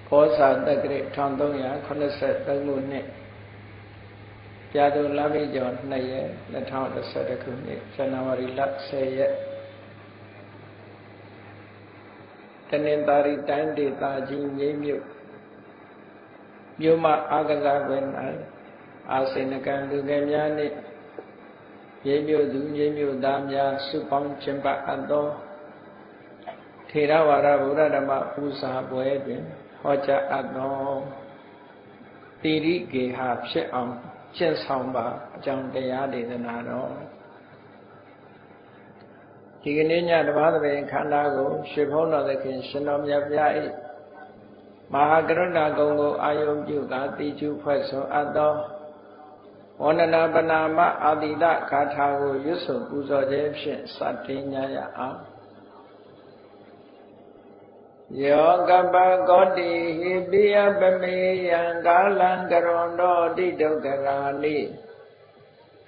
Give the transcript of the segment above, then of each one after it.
ဘောဇာတက္ကရာ1383ခုနှစ်ပြာသူလပိကျော်2ရက်2011ခုနှစ်ဇန်နဝါရီလ10ရက်တနင်္သာရီတိုင်းဒေသကြီးမြိတ်မြို့မအာကစားကွင်း၌အာစိဏကံလူငယ်များနှင့်မြိတ်မြို့သူမြိတ်မြို့သားများစုပေါင်းကျင်းပအပ်သောထေရဝါဒဗုဒ္ဓဓမ္မပူဇာပွဲတွင်ဟောကြားအပ်သောတိရိကေဟဖြစ်အောင်ကျင့်ဆောင်ပါအကြောင်းတရားဒေသနာတော်ဒီကနေ့ညတပါးသဘင်ခန္ဓာကိုရွှေဘုန်းတော်သခင်ရှင်တော်မြတ်ဗျာ၏မဟာကရုဏာဂုဏ်ကိုအာယုံပြုကာတိကျုဖွဲ့ဆိုအပ်သောဝန္ဒနာပနာမအာတိတဂါထာကိုရွတ်ဆိုပူဇော်ခြင်းဖြင့်စတင်ညရအောင်ယောကပကောတိဟိပိယပမေယံကာလံကရွန်တောတိဒုက္ခရာနိ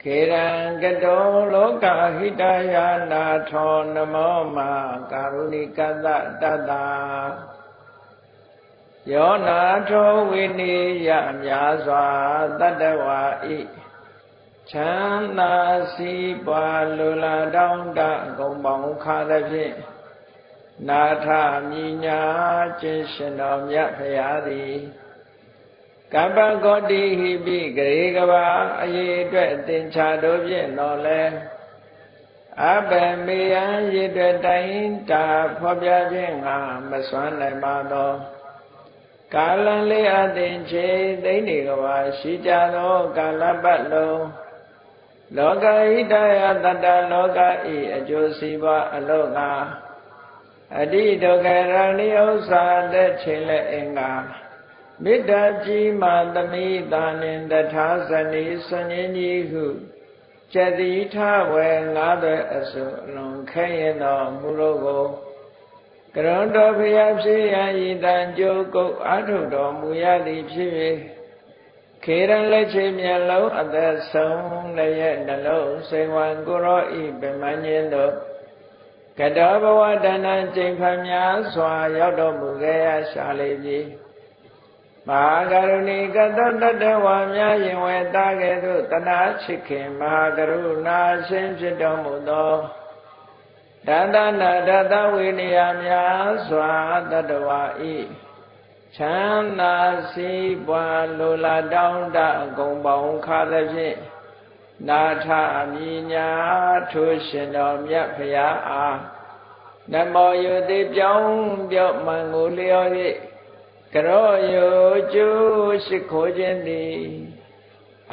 ခေရံကတောလောကဟိတယာနာထောနမောမကာရုဏိကတတတယောနာထောဝိနိယများစွာတတဝါဤချမ်းသာစီးပွားလူလာတောင်းတဂုံပေါင်းခါသည်ဖြင့်နာထမြညာခြင်းရှင်တော်မြတ်ဖရာသည်ကပ္ပဂောတိဟိပိဂရေကဘာအရေးအတွက်သင်္ချာတို့ဖြင့်တော်လဲအဘမေယံရည်အတွက်တိုင်းတာဖော်ပြခြင်းငါမစွမ်းနိုင်ပါသောကာလံလေးအသင်ချေသိနေကဘာရှိကြသောကာလပတ်လုံးလောကဟိတယတတ္တလောကဤအကျိုးစီးပွားအလောကအတိဒုက္ခရဏိဥ္စာတဲ့ချိန်လက်အင်္ဂါမေတ္တာကြီးမှသမိတာနှင့်တထာဇနီဆွန်င်းကြီးဟုကျတိထဝေငါးသွဲအစုအလုံးခဲရင်တော်မူလို့ကိုကရွန်တော်ဖျားဖြစ်ရန်ဤတန်ကြိုးကုတ်အာထုတော်မူရသည်ဖြစ်၍ခေရန်လက်ချေမျက်လုံးအသက်ဆုံးလည်းရဲ့နှလုံးစိန်ဝံကိုရောဤဗမញ្ញင်းတို့ကတောဘဝတဏ္ဍကျိန်ဖန်များစွာရောက်တော်မူခဲ့ရရှာလေပြီမဟာကရုဏီကတောတတဝါများရင်ဝဲတာကဲ့သို့တနာချစ်ခင်မဟာကရုဏာရှင်ဖြစ်တော်မူသောတတနာတတဝိနည်းများစွာတတဝါဤချမ်းသာစီးပွားလိုလားတောင်းတဂုံပေါင်းခါသည်ဖြင့်နာထအမြညာထိုရှင်တော်မြတ်ဖရာအားနမောယုတိပြောင်းပြော့မှန်ကိုလျော်၍ကရောယုကျိုးရှိခိုးခြင်းသည်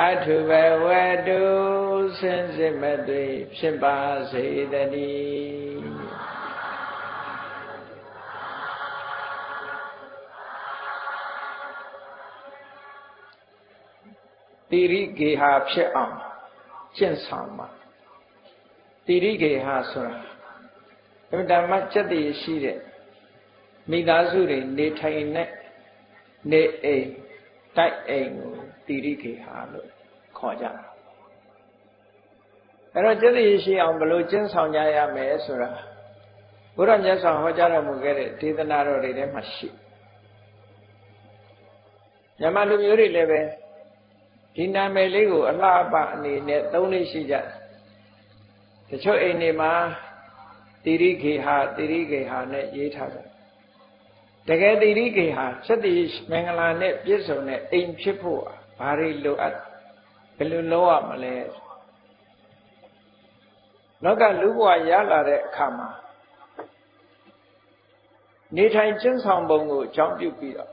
အထုဘဝတုစင်စစ်မသွေဖြစ်ပါစေတည်းတိရိကေဟဖြစ်အောင်ကျင့်ဆောင်မှာတိရိကေဟဆိုတာအမှန်တမ်းစက်တည်ရှိတဲ့မိသားစုတွေနေထိုင်တဲ့နေအိမ်တိုက်အိမ်ကိုတိရိကေဟလို့ခေါ်ကြတာအဲ့တော့စက်တည်ရှိအောင်ဘယ်လိုကျင့်ဆောင်ကြရမလဲဆိုတာဘုရားမြတ်စွာဟောကြားတော်မူခဲ့တဲ့ဒေသနာတော်တွေထဲမှာရှိမြန်မာလူမျိုးတွေလည်းပဲဒီနာမည်လေးကိုအလှပအနေနဲ့သုံးလေးရှိကြတချို့အိမ်တွေမှာတိရိကေဟနဲ့ရေးထားတယ်တကယ်တိရိကေဟစက်တိမင်္ဂလာနဲ့ပြည့်စုံတဲ့အိမ်ဖြစ်ဖို့ဘာတွေလိုအပ်ဘယ်လိုလုပ်ရမလဲနောက်ကလူဘဝရလာတဲ့အခါမှာနေထိုင်ကျင့်ဆောင်ပုံကိုအကြောင်းပြုပြီးတော့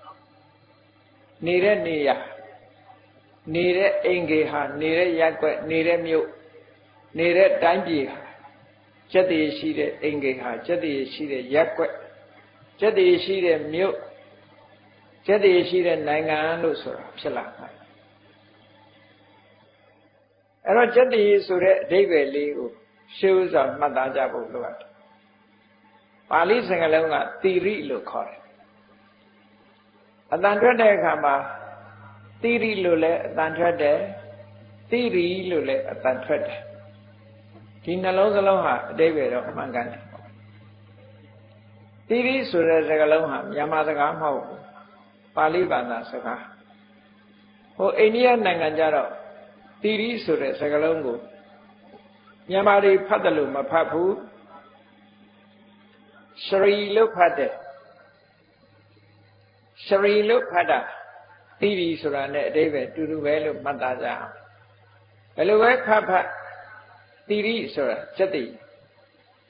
နေတဲ့နေရာနေတဲ့အိမ်ကေဟာနေတဲ့ရပ်ကွက်နေတဲ့မြို့နေတဲ့တိုင်းပြည်ဟာစက်တည်ရှိတဲ့အိမ်ကေဟာစက်တည်ရှိတဲ့ရပ်ကွက်စက်တည်ရှိတဲ့မြို့စက်တည်ရှိတဲ့နိုင်ငံလို့ဆိုတာဖြစ်လာတယ်အဲ့တော့စက်တည်ဆိုတဲ့အဓိပ္ပာယ်လေးကိုရှင်းဥစွာမှတ်သားကြဖို့လိုအပ်တယ်ပါဠိစကားလုံးကတိရိလို့ခေါ်တယ်အတန်ထွက်တဲ့အခါမှာတိရိလို့လည်းအတန်ထွက်တယ်တိရိလို့လည်းအတန်ထွက်တယ်ဒီနှလုံးစလုံးဟာအဓိပ္ပာယ်တော့အမှန်ကန်တယ်တိရိဆိုတဲ့စကားလုံးဟာမြန်မာစကားမဟုတ်ဘူး ပါဠိဘာသာစကားဟိုအိန္ဒိယနိုင်ငံကြတော့တိရိဆိုတဲ့စကားလုံးကိုမြန်မာတွေဖတ်တယ်လို့မဖတ်ဘူးရှရီလို့ဖတ်တယ်ရှရီလို့ဖတ်တာတိရိဆိုတာနဲ့အဓိပ္ပာယ်တူတူပဲလို့မှတ်သားကြအောင်ဘယ်လိုပဲဖတ်တိရိဆိုတာစက်တိ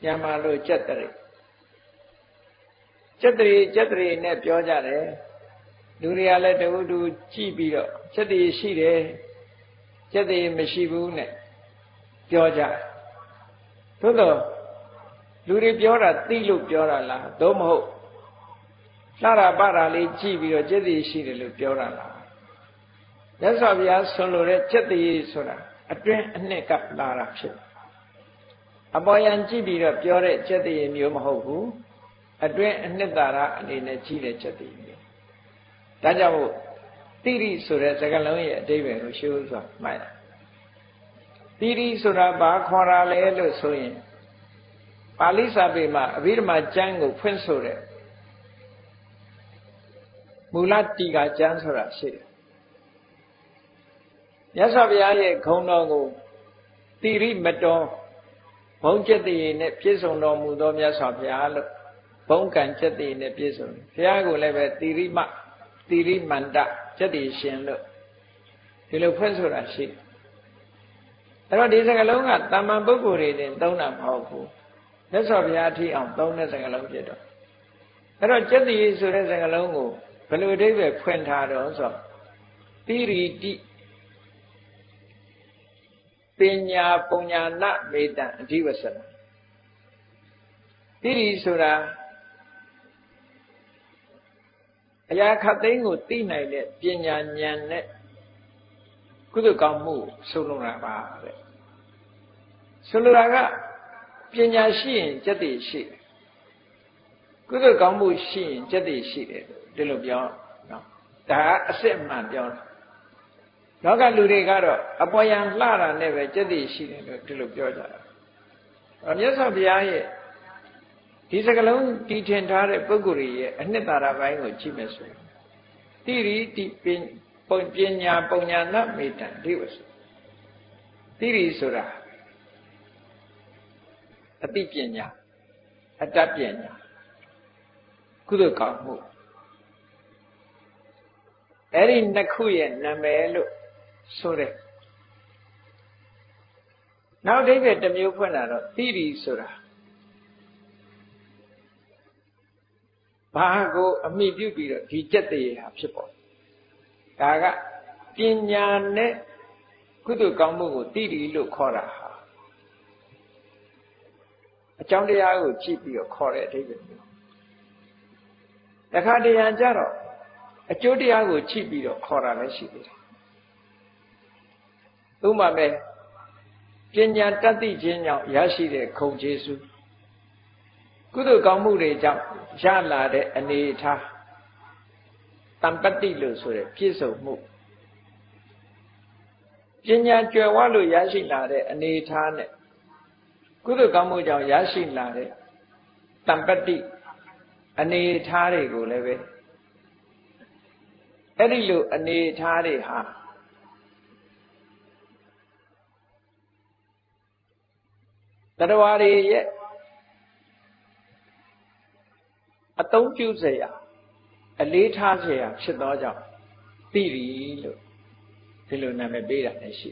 မြန်မာလိုစက်တရိစက်တရိနဲ့ပြောကြတယ်လူတွေကလည်းတူတူကြည့်ပြီးတော့စက်တိရှိတယ်စက်တိမရှိဘူးနဲ့ပြောကြသို့တော့လူတွေပြောတာသိလို့ပြောတာလားသို့မဟုတ်လှတာပတာလေးကြည့်ပြီးတော့စက်တိရှိတယ်လို့ပြောတာလားမြတ်စွာဘုရားဆွန်လိုတဲ့စက်တိဆိုတာအတွင်းအနှစ်ကလာတာဖြစ်အပေါ်ယံကြည့်ပြီးတော့ပြောတဲ့စက်တိမျိုးမဟုတ်ဘူးအတွင်းအနှစ်သာရအနေနဲ့ကြည့်တဲ့စက်တိမျိုးဒါကြောင့်မို့တိရိဆိုတဲ့စကားလုံးရဲ့အဓိပ္ပာယ်ကိုရှင်းဥစွာမှတ်ရတိရိဆိုတာဘာခေါ်တာလဲလို့ဆိုရင်ပါဠိစာပေမှာအဘိဓမ္မာကျမ်းကိုဖွင့်ဆိုတဲ့မူလတိကာကျမ်းဆိုတာရှိတယ်မြတ်စွာဘုရားရဲ့ဂုဏ်တော်ကိုတိရိမတော်ဘုံကျက်တည်နဲ့ပြည့်စုံတော်မူသောမြတ်စွာဘုရားလို့ဘုံကံကျက်တည်နဲ့ပြည့်စုံတယ်ဘုရားကိုလည်းပဲတိရိမတိရိမန္တကျက်တည်ရှင်လို့ဒီလိုဖွင့်ဆိုတာရှိတယ်အဲ့တော့ဒီစကားလုံးကတာမန်ပုဂ္ဂိုလ်တွေတင်သုံးတာမဟုတ်ဘူးမြတ်စွာဘုရားအထိအောင်သုံးတဲ့စကားလုံးဖြစ်တော့အဲ့တော့ကျက်တည်ဆိုတဲ့စကားလုံးကိုဘယ်လိုအဓိပ္ပာယ်ဖွင့်ထားတော့ဆိုတိရိတိပညာပုညာနာမေတ္တအဓိဝဆနတိရိဆိုတာအရာခတ်သိမ်းကိုသိနိုင်တဲ့ပညာဉာဏ်နဲ့ကုသိုလ်ကောင်းမှုဆိုလိုတာပါတဲ့ဆိုလိုတာကပညာရှိရင်ကျက်တည်ရှိတယ်ကုသိုလ်ကောင်းမှုရှိရင်ကျက်တည်ရှိတယ်ဒီလိုပြောနော်ဒါအစစ်မှန်ပြောတာလောကလူတွေကတော့အပေါ်ယံလှတာနဲ့ပဲကျက်တည်ရှိတယ်လို့ဒီလိုပြောကြတာမြတ်စွာဘုရားရဲ့ဒီစကလုံးတီထင်ထားတဲ့ပုဂ္ဂိုလ်ရဲ့အနှစ်သာရပိုင်းကိုကြည့်မယ်ဆိုရင်တိရိတိပညာပုညာနာမေတ္တဒီဝဆိုတိရိဆိုတာအသိပညာအတ္တပညာကုသိုလ်ကောင်းမှုအဲ့ဒီနှစ်ခုရဲ့နာမည်လို့ဆိုတဲ့နောက်အဓိပ္ပာယ်တစ်မျိုးဖွင့်လာတော့တိရိဆိုတာဘာကိုအမိပြုပြီးတော့ဒီကျက်တည်းဟာဖြစ်ပေါ်ဒါကပညာနဲ့ကုသိုလ်ကောင်းမှုကိုတိရိလို့ခေါ်တာဟာအကြောင်းတရားကိုကြည့်ပြီးတော့ခေါ်တဲ့အဓိပ္ပာယ်မျိုးတခါတရံကြတော့အကျိုးတရားကိုကြည့်ပြီးတော့ခေါ်တာလည်းရှိသေးတယ်ဥပမာပဲပညာတတ်သိခြင်းကြောင့်ရရှိတဲ့ခုံကျေးဇူးကုသိုလ်ကောင်းမှုတွေကြောင့်ရလာတဲ့အနေအထားတမ္ပတ္တိလို့ဆိုတဲ့ပြည့်စုံမှုပညာကြွယ်ဝလို့ရရှိလာတဲ့အနေအထားနဲ့ကုသိုလ်ကောင်းမှုကြောင့်ရရှိလာတဲ့တမ္ပတ္တိအနေအထားတွေကိုလည်းပဲအဲ့ဒီလိုအနေအထားတွေဟာတတ္တဝါတွေရဲ့အသုံးပြုเสียအလေးထားเสียဖြစ်သောကြောင့်တိရိလို့ဒီလိုနာမည်ပေးတာလည်းရှိ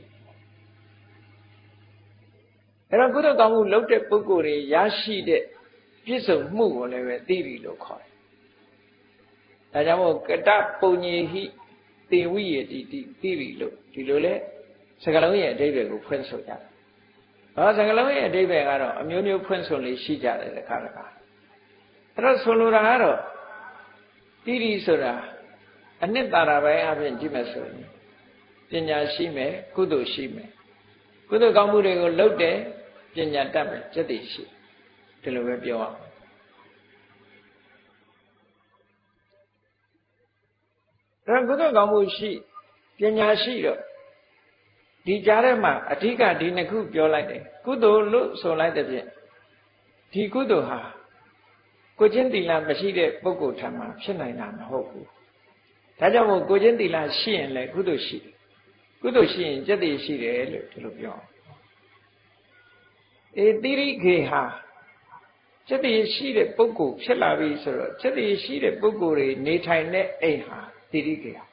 အဲ့တော့ကုသိုလ်ကောင်းမှုလုပ်တဲ့ပုဂ္ဂိုလ်တွေရရှိတဲ့ပြည့်စုံမှုကိုလည်းပဲတိရိလို့ခေါ်တယ်ဒါကြောင့်မို့ကတပုညေဟိတေဝိယတိတိရိလို့ဒီလိုလဲစကားလုံးရဲ့အဓိပ္ပာယ်ကိုဖွင့်ဆိုကြတယ်စကားလုံးရဲ့အဓိပ္ပာယ်ကတော့အမျိုးမျိုးဖွင့်ဆိုလေးရှိကြတယ်တစ်ခါတစ်ခါအဲ့တော့ဆိုလိုတာကတော့တိရိဆိုတာအနှစ်သာရပိုင်းအပြင်ကြည့်မယ်ဆိုရင်ပညာရှိမယ်ကုသိုလ်ရှိမယ်ကုသိုလ်ကောင်းမှုတွေကိုလုပ်တယ်ပညာတတ်မယ်ကျက်တည်ရှိဒီလိုပဲပြောအောင်အဲ့တော့ကုသိုလ်ကောင်းမှုရှိပညာရှိတော့ဒီကြားထဲမှာအဓိကဒီနှစ်ခုပြောလိုက်တယ်ကုသိုလ်လို့ဆိုလိုက်တဲ့ဖြင့်ဒီကုသိုလ်ဟာကိုချင်းသီလမရှိတဲ့ပုဂ္ဂိုလ်ထံမှာဖြစ်နိုင်တာမဟုတ်ဘူး ဒါကြောင့်မို့ကိုချင်းသီလရှိရင်လည်းကုသိုလ်ရှိကုသိုလ်ရှိရင်จิตတိရှိတယ်လို့ဒီလိုပြောသီရိခေဟာจิตတိရှိတဲ့ပုဂ္ဂိုလ်ဖြစ်လာပြီဆိုတော့จิตတိရှိတဲ့ပုဂ္ဂိုလ်တွေနေထိုင်တဲ့အိမ်ဟာသီရိခေဟာ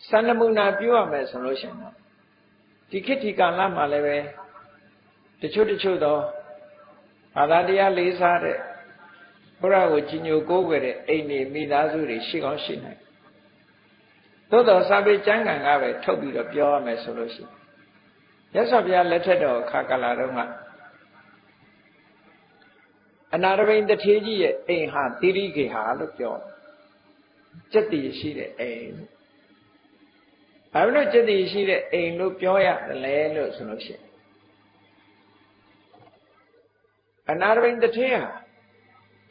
စံနမူနာပြောရမယ်ဆိုလို့ရှိရင်တော့ဒီခေတ်ဒီကာလမှာလည်းပဲတချို့သောဘာသာတရားလေးစားတဲ့ဘုရားကိုကြီးညိုကိုးကွယ်တဲ့အိမ်တွေမိသားစုတွေရှိကောင်းရှိနိုင်သို့တော်စာပေကျမ်းဂန်ကပဲထုတ်ပြီးတော့ပြောရမယ်ဆိုလို့ရှိရင်ရသော်ဘုရားလက်ထက်တော်အခါကာလတုန်းကအနာရဘိန်တထေးကြီးရဲ့အိမ်ဟာသီရိခေဟာလို့ပြောจิตတိရှိတဲ့အိမ်ဘာလို့จิตတိရှိတဲ့အိမ်လို့ပြောရတယ်လဲလို့ဆိုလို့ရှိရင်အနာရဘိန်တထေးဟာ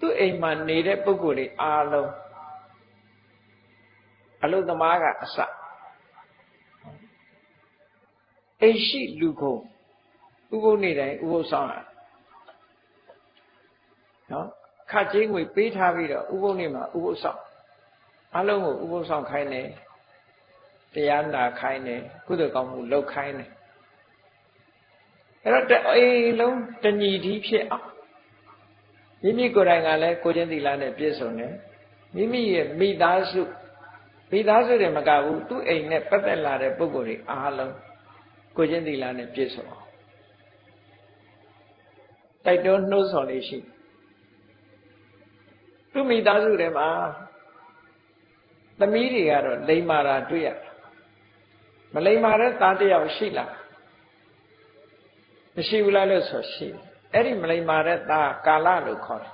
သူ့အိမ်မှာနေတဲ့ပုဂ္ဂိုလ်တွေအားလုံးအလုသမားကအစအိမ်ရှိလူကုန်ဥပုသ်နေ့တိုင်းဥပုသ်ဆောင်ရနော်ခတ်ချင်းငွေပေးထားပြီးတော့ဥပုသ်နေ့မှာဥပုသ်ဆောင်အားလုံးကိုဥပုသ်ဆောင်ခိုင်းတယ်တရားနာခိုင်းတယ်ကုသိုလ်ကောင်းမှုလုပ်ခိုင်းတယ်အဲ့တော့အိမ်လုံးတညီတီးဖြစ်အောင်မိမိကိုယ်တိုင်ကလည်းကိုချင်းသီလနဲ့ပြည့်စုံတယ်မိမိရဲ့မိသားစုတွေမကဘူးသူ့အိမ်နဲ့ပတ်သက်လာတဲ့ပုဂ္ဂိုလ်တွေအားလုံးကိုချင်းသီလနဲ့ပြည့်စုံအောင်တိုက်တွန်းနှိုးဆော်လေးရှိသူ့မိသားစုတွေမှာသမီးတွေကတော့လိမ္မာတာတွေ့ရမလိမ္မာတဲ့သားတစ်ယောက်ရှိလားမရှိဘူးလားလို့ဆိုရှိတယ်အဲ့ဒီမလိမ္မာတဲ့သားကာလလို့ခေါ်တယ်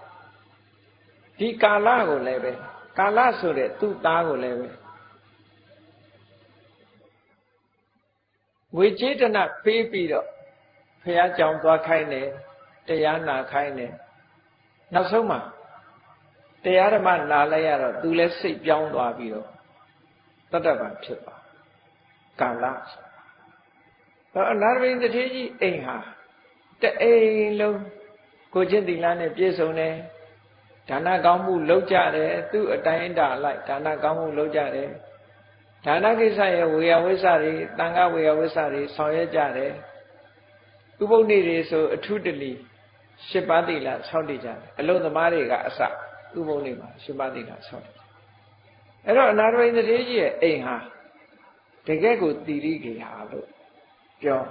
ဒီကာလကိုလည်းပဲကာလဆိုတဲ့သူ့သားကိုလည်းပဲငွေကြေးတနပေးပြီးတော့ဖះကြောင်သွားခိုင်းတယ်တရားနာခိုင်းတယ်နောက်ဆုံးမှာတရားဓမ္မနာလိုက်ရတော့သူလည်းစိတ်ပြောင်းသွားပြီးတော့တတ္တဗံဖြစ်သွားကာလတော့အနာရဘိန်တထေးကြီးအိမ်ဟာတအိမ်လုံးကိုချင်းသီလနဲ့ပြည့်စုံတယ်ဒါနကောင်းမှုလုပ်ကြတယ်သူ့အတိုင်းအတာလိုက်ဒါနကောင်းမှုလုပ်ကြတယ်ဒါနကိစ္စရဲ့ဝေယဝိစ္စတွေတန်ခဝေယဝိစ္စတွေဆောင်ရွက်ကြတယ်ဥပုသ်နေ့တွေဆိုအထုတလီ၈ပါးသီလဆောက်တည်ကြတယ်အလုံးသမားတွေကအစဥပုသ်နေ့မှာ၈ပါးသီလဆောက်တည်အဲ့တော့အနာရဘိန်တထေးကြီးရဲ့အိမ်ဟာတကယ့်ကိုသီရိခေဟာလို့ပြော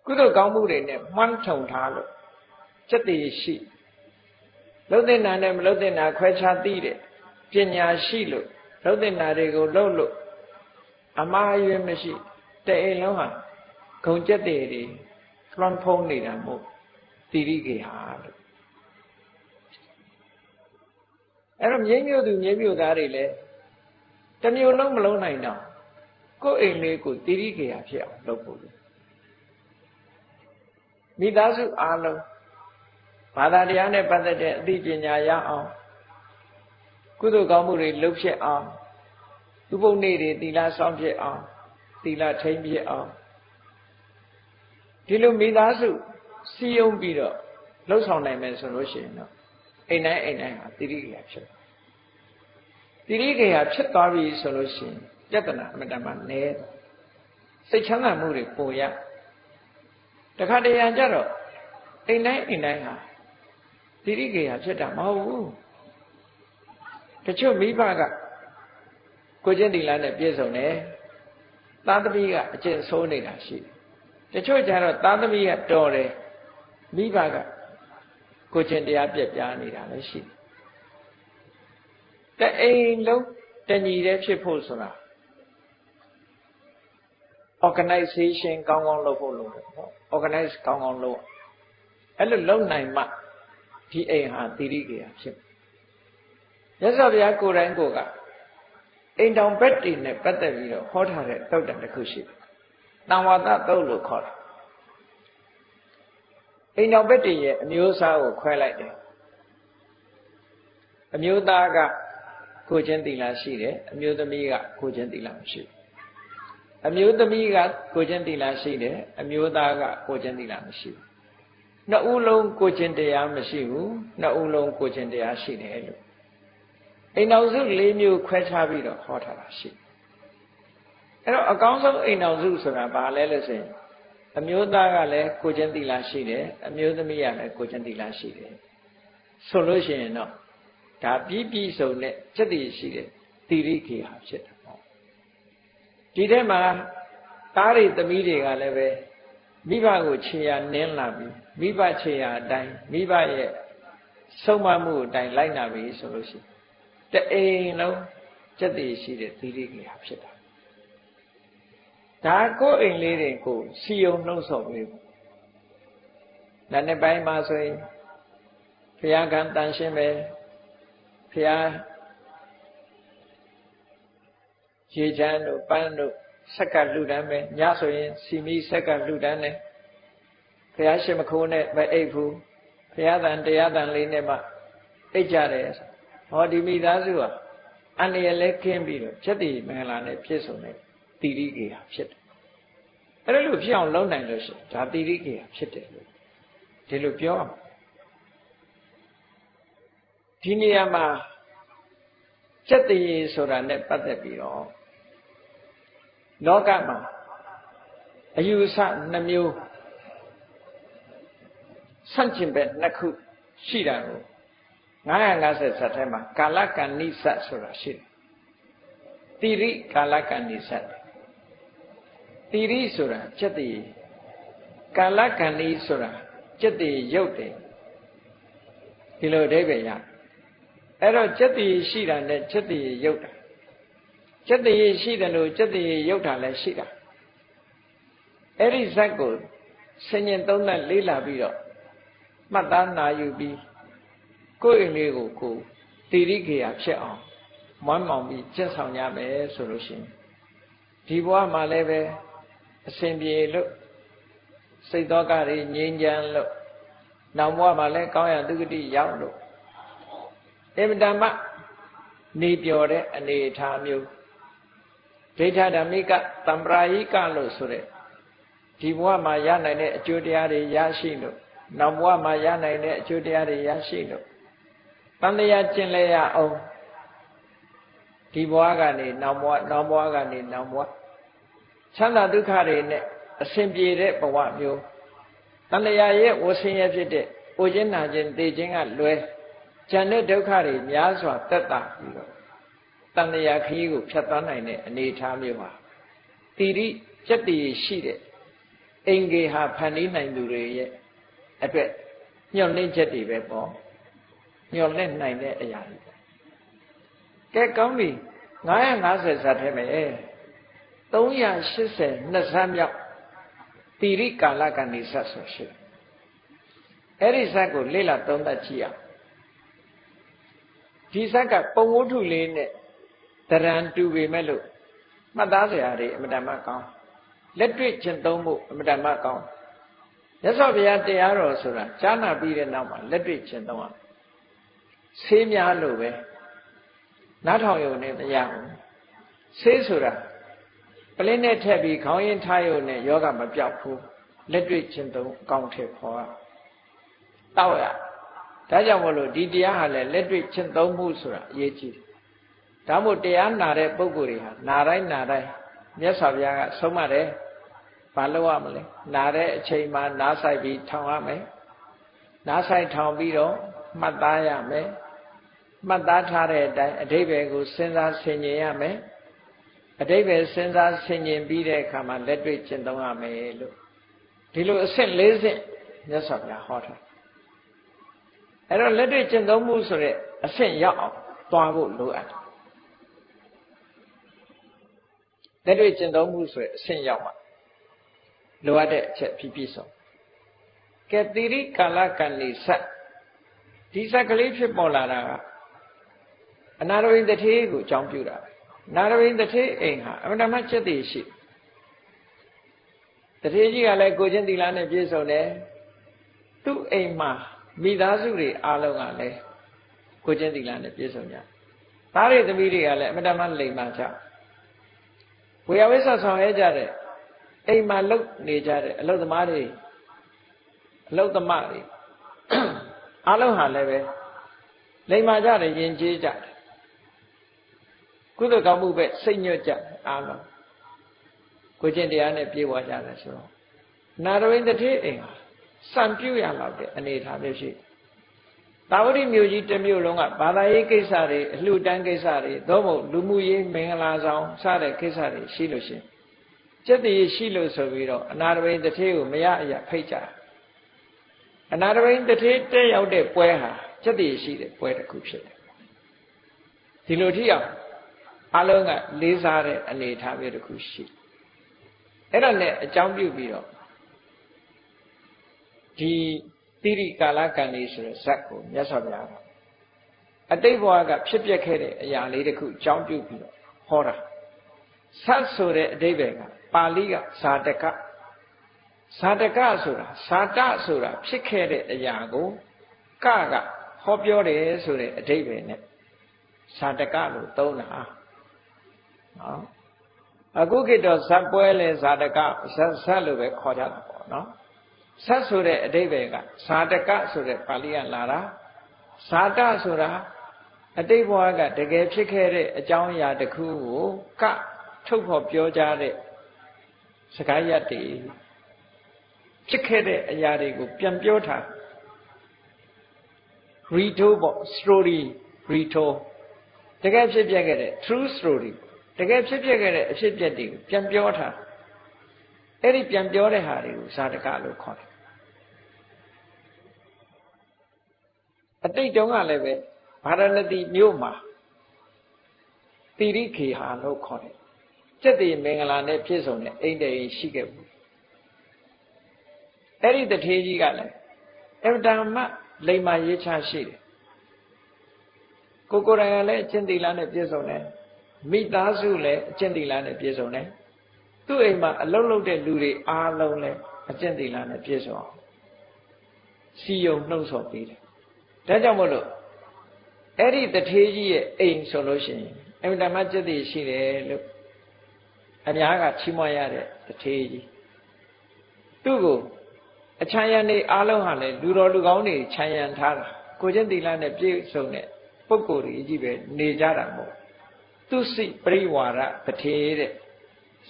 ကုသိုလ်ကောင်းမှုတွေနဲ့မှန်းထုံထားလို့จิตတိရှိလှုပ်တဲ့နာနဲ့မလှုပ်တဲ့နာခွဲခြားသိတဲ့ပညာရှိလို့လှုပ်တဲ့နာတွေကိုလှုပ်လို့အမှားအယွင်းမရှိတဲ့အိမ်လုံးဟာဂုံကျက်တွေလွှမ်းဖုံးနေတာမို့သီရိခေဟာလို့အဲ့တော့မြိတ်မြို့သူမြိတ်မြို့သားတွေလည်းတစ်မျိုးလုံးမလုံးနိုင်တော့ကိုယ့်အိမ်လေးကိုသီရိခေဟာဖြစ်အောင်လုပ်ဖို့မိသားစုအားလုံးဘာသာတရားနဲ့ပတ်သက်တဲ့အသိပညာရအောင်ကုသိုလ်ကောင်းမှုတွေလုပ်ဖြစ်အောင်ဥပုသ်နေ့တွေသီလဆောင်ဖြစ်အောင်သီလထိန်းဖြစ်အောင်ဒီလိုမိသားစုစည်းရုံးပြီးတော့လှုပ်ဆောင်နိုင်မယ်ဆိုလို့ရှိရင်တော့အိမ်တိုင်းဟာသီရိခေဟာဖြစ်သီရိခေဟာဖြစ်သွားပြီဆိုလို့ရှိရင်ပြဿနာအမှန်တမ်းနည်းစိတ်ချမ်းသာမှုတွေပိုရတခါတရံကြတော့အိမ်တိုင်းဟာသီရိခေဟာဖြစ်တာမဟုတ်ဘူးတချို့မိဘကကိုချင်းသီလနဲ့ပြည့်စုံတယ်သားသမီးကအကျင့်ဆိုးနေတာရှိတယ်တချို့ကြတော့သားသမီးကတော်တယ်မိဘကကိုချင်းတရားပြက်ပြားနေတာလည်းရှိတယ်တအိမ်လုံးတညီတည်းဖြစ်ဖို့ဆိုတာ organization ကောင်းကောင်းလုပ်ဖို့လိုတယ်နော် organize ကောင်းကောင်းလုပ်အဲ့လိုလုပ်နိုင်မှဒီအိမ်ဟာသီရိခေဟာဖြစ်မြတ်စွာဘုရားကိုယ်တိုင်ကိုကအိမ်တောင်ဘက်တွေနဲ့ပတ်သက်ပြီးတော့ဟောထားတဲ့သုတ်တန်တစ်ခုရှိတယ်တံဝါဒသုတ်လို့ခေါ်တယ်အိမ်တောင်ဘက်တွေရဲ့အမျိုးအစားကိုခွဲလိုက်တယ်အမျိုးသားကကိုချင်းသီလရှိတယ်အမျိုးသမီးကကိုချင်းသီလမရှိဘူးအမျိုးသမီးကကိုချင်းသီလရှိတယ်အမျိုးသားကကိုချင်းသီလမရှိဘူးနှစ်ဦးလုံးကိုချင်းတရားမရှိဘူးနှစ်ဦးလုံးကိုချင်းတရားရှိတယ်လို့ အိမ်တော်စု၄မျိုးခွဲခြားပြီးတော့ဟောထားတာရှိအဲ့တော့အကောင်းဆုံးအိမ်တော်စုဆိုတာဘာလဲလို့ဆိုရင်အမျိုးသားကလည်းကိုချင်းသီလရှိတယ်အမျိုးသမီးကလည်းကိုချင်းသီလရှိတယ်ဆိုလို့ရှိရင်တော့ဒါပြီးစုံတဲ့စက်တည်ရှိတဲ့သီရိခေဟာဖြစ်တယ်ပေါ့ဒီထဲမှာသားတွေသမီးတွေကလည်းပဲမိဘကိုခြေရနင်းလာပြီးမိဘခြေရအတိုင်းမိဘရဲ့ဆုံးမမှုအတိုင်းလိုက်နာပြီဆိုလို့ရှိရင်တအိမ်လုံးစက်တည်ရှိတဲ့သီရိခေဟာဖြစ်တာဒါကိုယ်အိမ်လေးတွေကိုစီယုံနှုံးဆော်ပြီးနာနဲ့ပိုင်းမှာဆိုရင်ဘုရားကံတန်ရှင်းပဲဘုရားရေချမ်းတို့ပန်းတို့ဆက်ကလှူဒန်းပဲညဆိုရင်စီမီဆက်ကလှူဒန်းတယ်ဘုရားရှင်မခိုးနဲ့မအိပ်ဘူးဘုရားတန်တရားတန်လေးနဲ့မှအိပ်ကြတယ်ဟောဒီမိသားစုဟာအန္တရာယ်လဲခင်းပြီးတော့ချက်တည်မင်္ဂလာနဲ့ပြည့်စုံတဲ့သီရိကေဟာဖြစ်တယ်အဲ့ဒါလို့ဖြစ်အောင်လုပ်နိုင်လို့ရှိရင်ဒါသီရိကေဟာဖြစ်တယ်လို့ဒီလိုပြောအောင်ဒီနေရာမှာစက်တည်ဆိုတာနဲ့ပတ်သက်ပြီးတော့လောကမှာအယူအဆနှမျိုးဆန့်ကျင်ဘက်နှစ်ခုရှိတာကို950ဇတ်ထဲမှာကာလကဏ္ဍိဇတ်ဆိုတာရှိတယ်။တိရိကာလကဏ္ဍိဇတ်တိရိဆိုတာစက်တည်ကာလကဏ္ဍိဆိုတာစက်တည်ရုပ်တယ်ဒီလိုအဓိပ္ပာယ်ရအဲ့တော့စက်တည်ရှိတာနဲ့စက်တည်ရုပ်တာစက်တည်ရှိတယ်လို့စက်တည်ရုပ်တာလည်းရှိတာအဲ့ဒီဇတ်ကိုဆင်ញင်သုံးသပ်လေးလာပြီးတော့မှတ်သားနာယူပြီးကိုယ့်အိမ်လေးကိုကိုယ်တိရိခေယဖြစ်အောင်မွမ်းမောင်ပြီးကျင့်ဆောင်ရမယ်ဆိုလို့ရှိရင်ဒီဘဝမှာလည်းပဲအစဉ်ပြေလို့စိတ်တော်ကတွေငြိမ်းချမ်းလို့နောက်ဘဝမှာလည်းကောင်းရသုဂတိရောက်လို့အင်မတန်မှနေပျော်တဲ့အနေအထားမျိုးဒိဋ္ဌဓမ္မိကတံပရာယိကလို့ဆိုတဲ့ဒီဘဝမှာရနိုင်တဲ့အကျိုးတရားတွေရရှိလို့နောက်ဘဝမှာရနိုင်တဲ့အကျိုးတရားတွေရရှိလို့တန်တရားကျင့်လဲရအောင်ဒီဘဝကနေနောက်ဘဝနောက်ဘဝကနေနောက်ဘဝချမ်းသာဒုက္ခတွေနဲ့အစဉ်ပြေတဲ့ဘဝမျိုးတန်တရားရဲ့ဝဆင်းရဲဖြစ်တဲ့အိုခြင်းနာခြင်းသိခြင်းကလွဲကျန်တဲ့ဒုက္ခတွေများစွာတက်တာပြီးတော့တန်တရားခရီးကိုဖြတ်သန်းနိုင်တဲ့အနေအထားမျိုးပါတိရိစက်တည်ရှိတဲ့အင်္ဂေဟာဖန်တီးနိုင်သူတွေရဲ့အတွက်ညှော်နှိမ့်ချက်တွေပဲပေါ့ညှော်နှိမ့်နိုင်တဲ့အရာတွေကဲကောင်းပြီ950ဇာတ်ထဲမှာ380နှစ်ဆန်းမြောက်တိရိကာလကဏ္ဍိဇတ်ဆိုရှိတယ်အဲ့ဒီဇတ်ကိုလေ့လာသုံးသပ်ကြည့်အောင်ဒီဇတ်ကပုံဝတ္ထုလေးနဲ့တရံတူပေမဲ့လို့မှတ်သားစရာတွေအမတန်မှကောင်းလက်တွေ့ကျင့်သုံးဖို့အမတန်မှကောင်းမြတ်စွာဘုရားတရားတော်ဆိုတာကြားနာပြီးတဲ့နောက်မှာလက်တွေ့ကျင့်သုံးရဆေးများလို့ပဲနားထောင်ရုံနဲ့မရဘူးဆေးဆိုတာပလင်းနဲ့ထည့်ပြီးခေါင်းရင်းထားရုံနဲ့ယောဂမပြောက်ဘူးလက်တွေ့ကျင့်သုံးအကောင်းထည့်ခေါ်ရတောက်ရဒါကြောင့်မို့လို့ဒီတရားဟာလည်းလက်တွေ့ကျင့်သုံးမှုဆိုတာအရေးကြီးတယ်ဒါမို့တရားနာတဲ့ပုဂ္ဂိုလ်တွေဟာနာတိုင်းမြတ်စွာဘုရားကဆုံးမတယ်ဘာလုပ်ရမလဲနာတဲ့အချိန်မှာနားဆိုင်ပြီးထောင်ရမယ်နားဆိုင်ထောင်ပြီးတော့မှတ်သားရမယ်မှတ်သားထားတဲ့အတိုင်းအဓိပ္ပာယ်ကိုစဉ်းစားဆင်ခြင်ရမယ်အဓိပ္ပာယ်စဉ်းစားဆင်ခြင်ပြီးတဲ့အခါမှာလက်တွေ့ကျင့်သုံးရမယ်လို့ဒီလိုအဆင့်၄ဆင့်မြတ်စွာဘုရားဟောထားအဲ့တော့လက်တွေ့ကျင့်သုံးမှုဆိုတဲ့အဆင့်ရောက်အောင်သွားဖို့လိုအပ်တယ်လက်တွေ့ကျင့်သုံးမှုဆိုတဲ့အဆင့်ရောက်မှလိုအပ်တဲ့အချက်ပြည့်စုံကဲတိရိကာလကဏ္ဍိဇတ်ဒီဇတ်ကလေးဖြစ်ပေါ်လာတာကအနာရဝိတ္ထေကိုအကြောင်းပြုတာပဲနာရဝိတ္ထေအိမ်ဟာအမှန်တမ်းချက်တည်ရှိတထေကြီးကလည်းကိုချင်းသီလနဲ့ပြည့်စုံတယ်သူ့အိမ်မှာမိသားစုတွေအားလုံးကလည်းကိုချင်းသီလနဲ့ပြည့်စုံကြသားတွေသမီးတွေကလည်းအမှန်တမ်းလိမ္မာကြဝေယဝိဆဆောင်ရဲကြတဲ့အိမ်မှာလုတ်နေကြတဲ့အလုတ်သမားတွေအလုတ်သမားတွေအားလုံးဟာလည်းပဲလိမ္မာကြတယ်ယဉ်ကျေးကြတယ် ကုသိုလ်ကောင်းမှုပဲစိတ်ညွတ်ကြအားလုံးကိုကျင့်တရားနဲ့ပြေဝကြတယ်ဆိုတော့နာရဝိတ္တိအိမ်စံပြုရလောက်တဲ့အနေထားမျိုးရှိတာဝတိမြို့ကြီးတစ်မြို့လုံးကဘာသာရေးကိစ္စတွေအလှူဒန်းကိစ္စတွေသို့မဟုတ်လူမှုရေးမင်္ဂလာဆောင်စတဲ့ကိစ္စတွေရှိလို့ရှိရင်ကျက်တည်ရှိလို့ဆိုပြီးတော့အနာရဝိတ္တိကိုမရအရာဖိတ်ကြအနာရဝိတ္တိတက်ရောက်တဲ့ပွဲဟာကျက်တည်ရှိတဲ့ပွဲတစ်ခုဖြစ်တယ်ဒီလိုထိအောင်အလုံးကလေးစားတဲ့အနေအထားမျိုးတစ်ခုရှိအဲ့ဒါနဲ့အကြောင်းပြုပြီးတော့ဒီတိရိကာလကံလေးဆိုတဲ့ဇတ်ကိုမြတ်စွာဘုရားအတိတ်ဘဝကဖြစ်ပျက်ခဲ့တဲ့အရာလေးတစ်ခုအကြောင်းပြုပြီးတော့ဟောတာဇတ်ဆိုတဲ့အဓိပ္ပာယ်ကပါဠိကဇာတကဇာတကဆိုတာဇာတဆိုတာဖြစ်ခဲ့တဲ့အရာကိုကဟောပြောတယ်ဆိုတဲ့အဓိပ္ပာယ်နဲ့ဇာတကလို့သုံးတာနော်အခုခေတ်တော့ဇတ်ပွဲလဲဇာတကဇတ်လို့ပဲခေါ်ကြတာပေါ့နော်ဇတ်ဆိုတဲ့အဓိပ္ပာယ်ကဇာတကဆိုတဲ့ပါဠိကလာတာဇာတဆိုတာအတိတ်ဘဝကတကယ်ဖြစ်ခဲ့တဲ့အကြောင်းအရာတစ်ခုကိုထုတ်ဖော်ပြောကြတဲ့စကားရပ်တွေဖြစ်ခဲ့တဲ့အရာတွေကိုပြန်ပြောတာ retold ပေါ့ story retold တကယ်ဖြစ်ပျက်ခဲ့တဲ့ true story တကယ်ဖြစ်ပျက်ခဲ့တဲ့အဖြစ်အပျက်တွေကိုပြန်ပြောတာအဲ့ဒီပြန်ပြောတဲ့ဟာတွေကိုဇာတကလို့ခေါ်တယ်အတိတ်တုန်းကလည်းပဲဗာရာဏသီမြို့မှာတိရိခေဟာလို့ခေါ်တယ်ကျက်တည်မင်္ဂလာနဲ့ပြည့်စုံတဲ့အိမ်တည်းရှိခဲ့ဘူးအဲ့ဒီတထေးကြီးကလည်းအဗ္ဗဓမ္မလိမ္မာရေးချရှိတယ်ကိုယ်တိုင်ကလည်းအကျင့်သီလနဲ့ပြည့်စုံတယ်မိသားစုလည်းအကျင့်သီလနဲ့ပြည့်စုံတယ်သူ့အိမ်မှာအလုပ်လုပ်တဲ့လူတွေအားလုံးလည်းအကျင့်သီလနဲ့ပြည့်စုံအောင်စီယုံနှုတ်ဆော်ပေးတယ်ဒါကြောင့်မို့လို့အဲ့ဒီတထေးကြီးရဲ့အိမ်ဆိုလို့ရှိရင်အဗ္ဗဓမ္မကျက်တည်ရှိတယ်လို့အများကချီးမွမ်းရတဲ့တထေးကြီးသူ့ကိုအချမ်းရံနေအားလုံးဟာလည်းလူတော်လူကောင်းတွေခြံရံထားတာကိုကျင့်သီလနဲ့ပြည့်စုံတဲ့ပုဂ္ဂိုလ်တွေကြီးပဲနေကြတာမဟုတ်သူစိပရိဝါဒတထေးတဲ့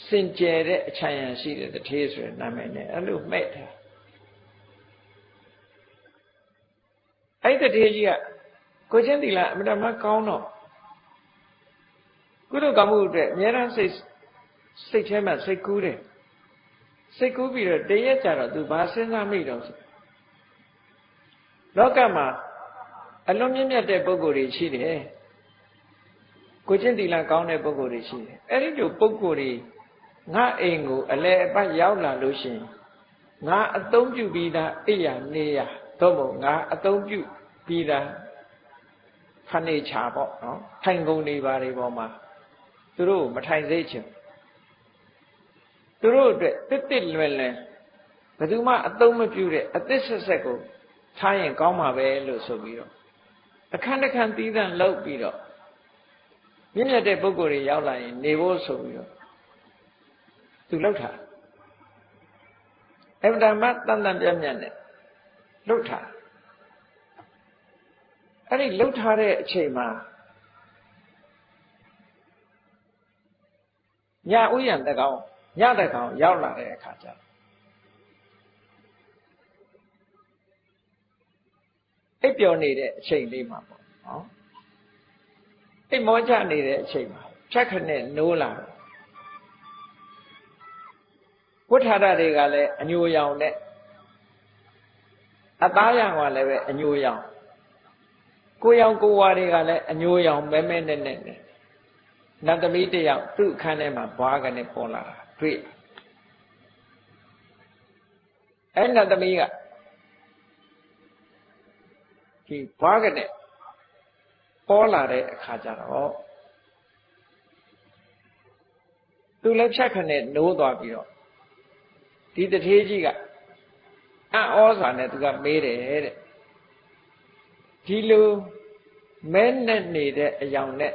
စင်ကြယ်တဲ့အချမ်းရံရှိတဲ့တထေးဆိုတဲ့နာမည်နဲ့အဲ့လိုမှဲ့တာအဲ့ဒီတထေးကြီးကကိုကျင့်သီလအမှန်တမ်းကောင်းတော့ကုသိုလ်ကောင်းမှုအတွက်အများအားစိတ်ထဲမှာစိတ်ကူးတယ်စိတ်ကူးပြီးတော့တရက်ကြတော့သူဘာစဉ်းစားမိတော့ဆိုလောကမှာအလွန်မြင့်မြတ်တဲ့ပုဂ္ဂိုလ်တွေရှိတယ်ကိုကျင့်သီလကောင်းတဲ့ပုဂ္ဂိုလ်တွေရှိတယ်အဲ့ဒီလိုပုဂ္ဂိုလ်တွေငါအိမ်ကိုအလဲအပတ်ရောက်လာလို့ရှိရင်ငါအသုံးပြုပြီးသားအိယာနေရသို့မဟုတ်ငါအသုံးပြုပြီးသားခဏေချာပေါ့နော်ထိုင်ကုန်နေပါတွေပေါ်မှာသူတို့မထိုင်စေချင်သူတို့အတွက်တစ်လွယ်လွယ်ဘယ်သူမှအသုံးမပြုတဲ့အသစ်ဆက်ဆက်ကိုထားရင်ကောင်းမှာပဲလို့ဆိုပြီးတော့အခန်းတစ်ခန်းသီးသန့်လုပ်ပြီးတော့မြင့်မြတ်တဲ့ပုဂ္ဂိုလ်တွေရောက်လာရင်နေဖို့ဆိုပြီးတော့သူလှုပ်တာအဗ္ဗဓမ္မတန်တန်ပြတ်ပြတ်နဲ့လှုပ်တာအဲ့ဒီလှုပ်ထားတဲ့အချိန်မှာညဥယျာဉ်တကောင်ညတကောင်ရောက်လာတဲ့အခါကျအိပ်ပျော်နေတဲ့အချိန်လေးမှာပေါ့နော်အိပ်မောချနေတဲ့အချိန်မှာဖြတ်ခနဲ့နိုးလာဝဋ္ဌာရတွေကလည်းအညိုရောင်နဲ့အသားရောင်ကလည်းပဲအညိုရောင်ကိုရောင်ကိုဝါတွေကလည်းအညိုရောင်မဲမဲနဲ့နဲ့နတ်သမီးတယောက်သူ့အခန်းထဲမှာဘွားကနေပေါ်လာတာတွေ့အဲ့နတ်သမီးကဒီဘွားကနေပေါ်လာတဲ့အခါကျတော့သူလည်းဖြတ်ခနဲ့နိုးသွားပြီးတော့ဒီတထေးကြီးကအံ့ဩစွာနဲ့သူကမေးတယ်တဲ့ဒီလိုမဲနဲ့နေတဲ့အယောင်နဲ့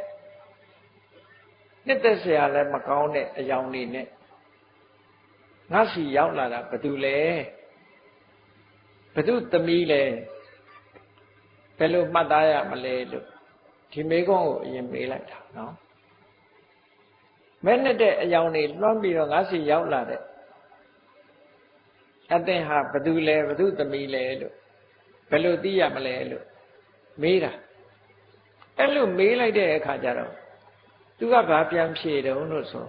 နှစ်သက်စရာလည်းမကောင်းတဲ့အယောင်နေနဲ့ငါစီရောက်လာတာဘယ်သူလဲဘယ်သူသမီးလဲဘယ်လိုမှတ်သားရမလဲလို့ဒီမေးခွန်းကိုအရင်မေးလိုက်တာနော် မဲနဲ့တဲ့အယောင်တွေလွှမ်းပြီးတော့ငါစီရောက်လာတဲ့အသင်ဟာဘသူလဲဘသူသမီးလဲလို့ဘယ်လိုသိရမလဲလို့မေးတာအဲ့လိုမေးလိုက်တဲ့အခါကျတော့သူကဘာပြန်ဖြေတုံးလို့ဆို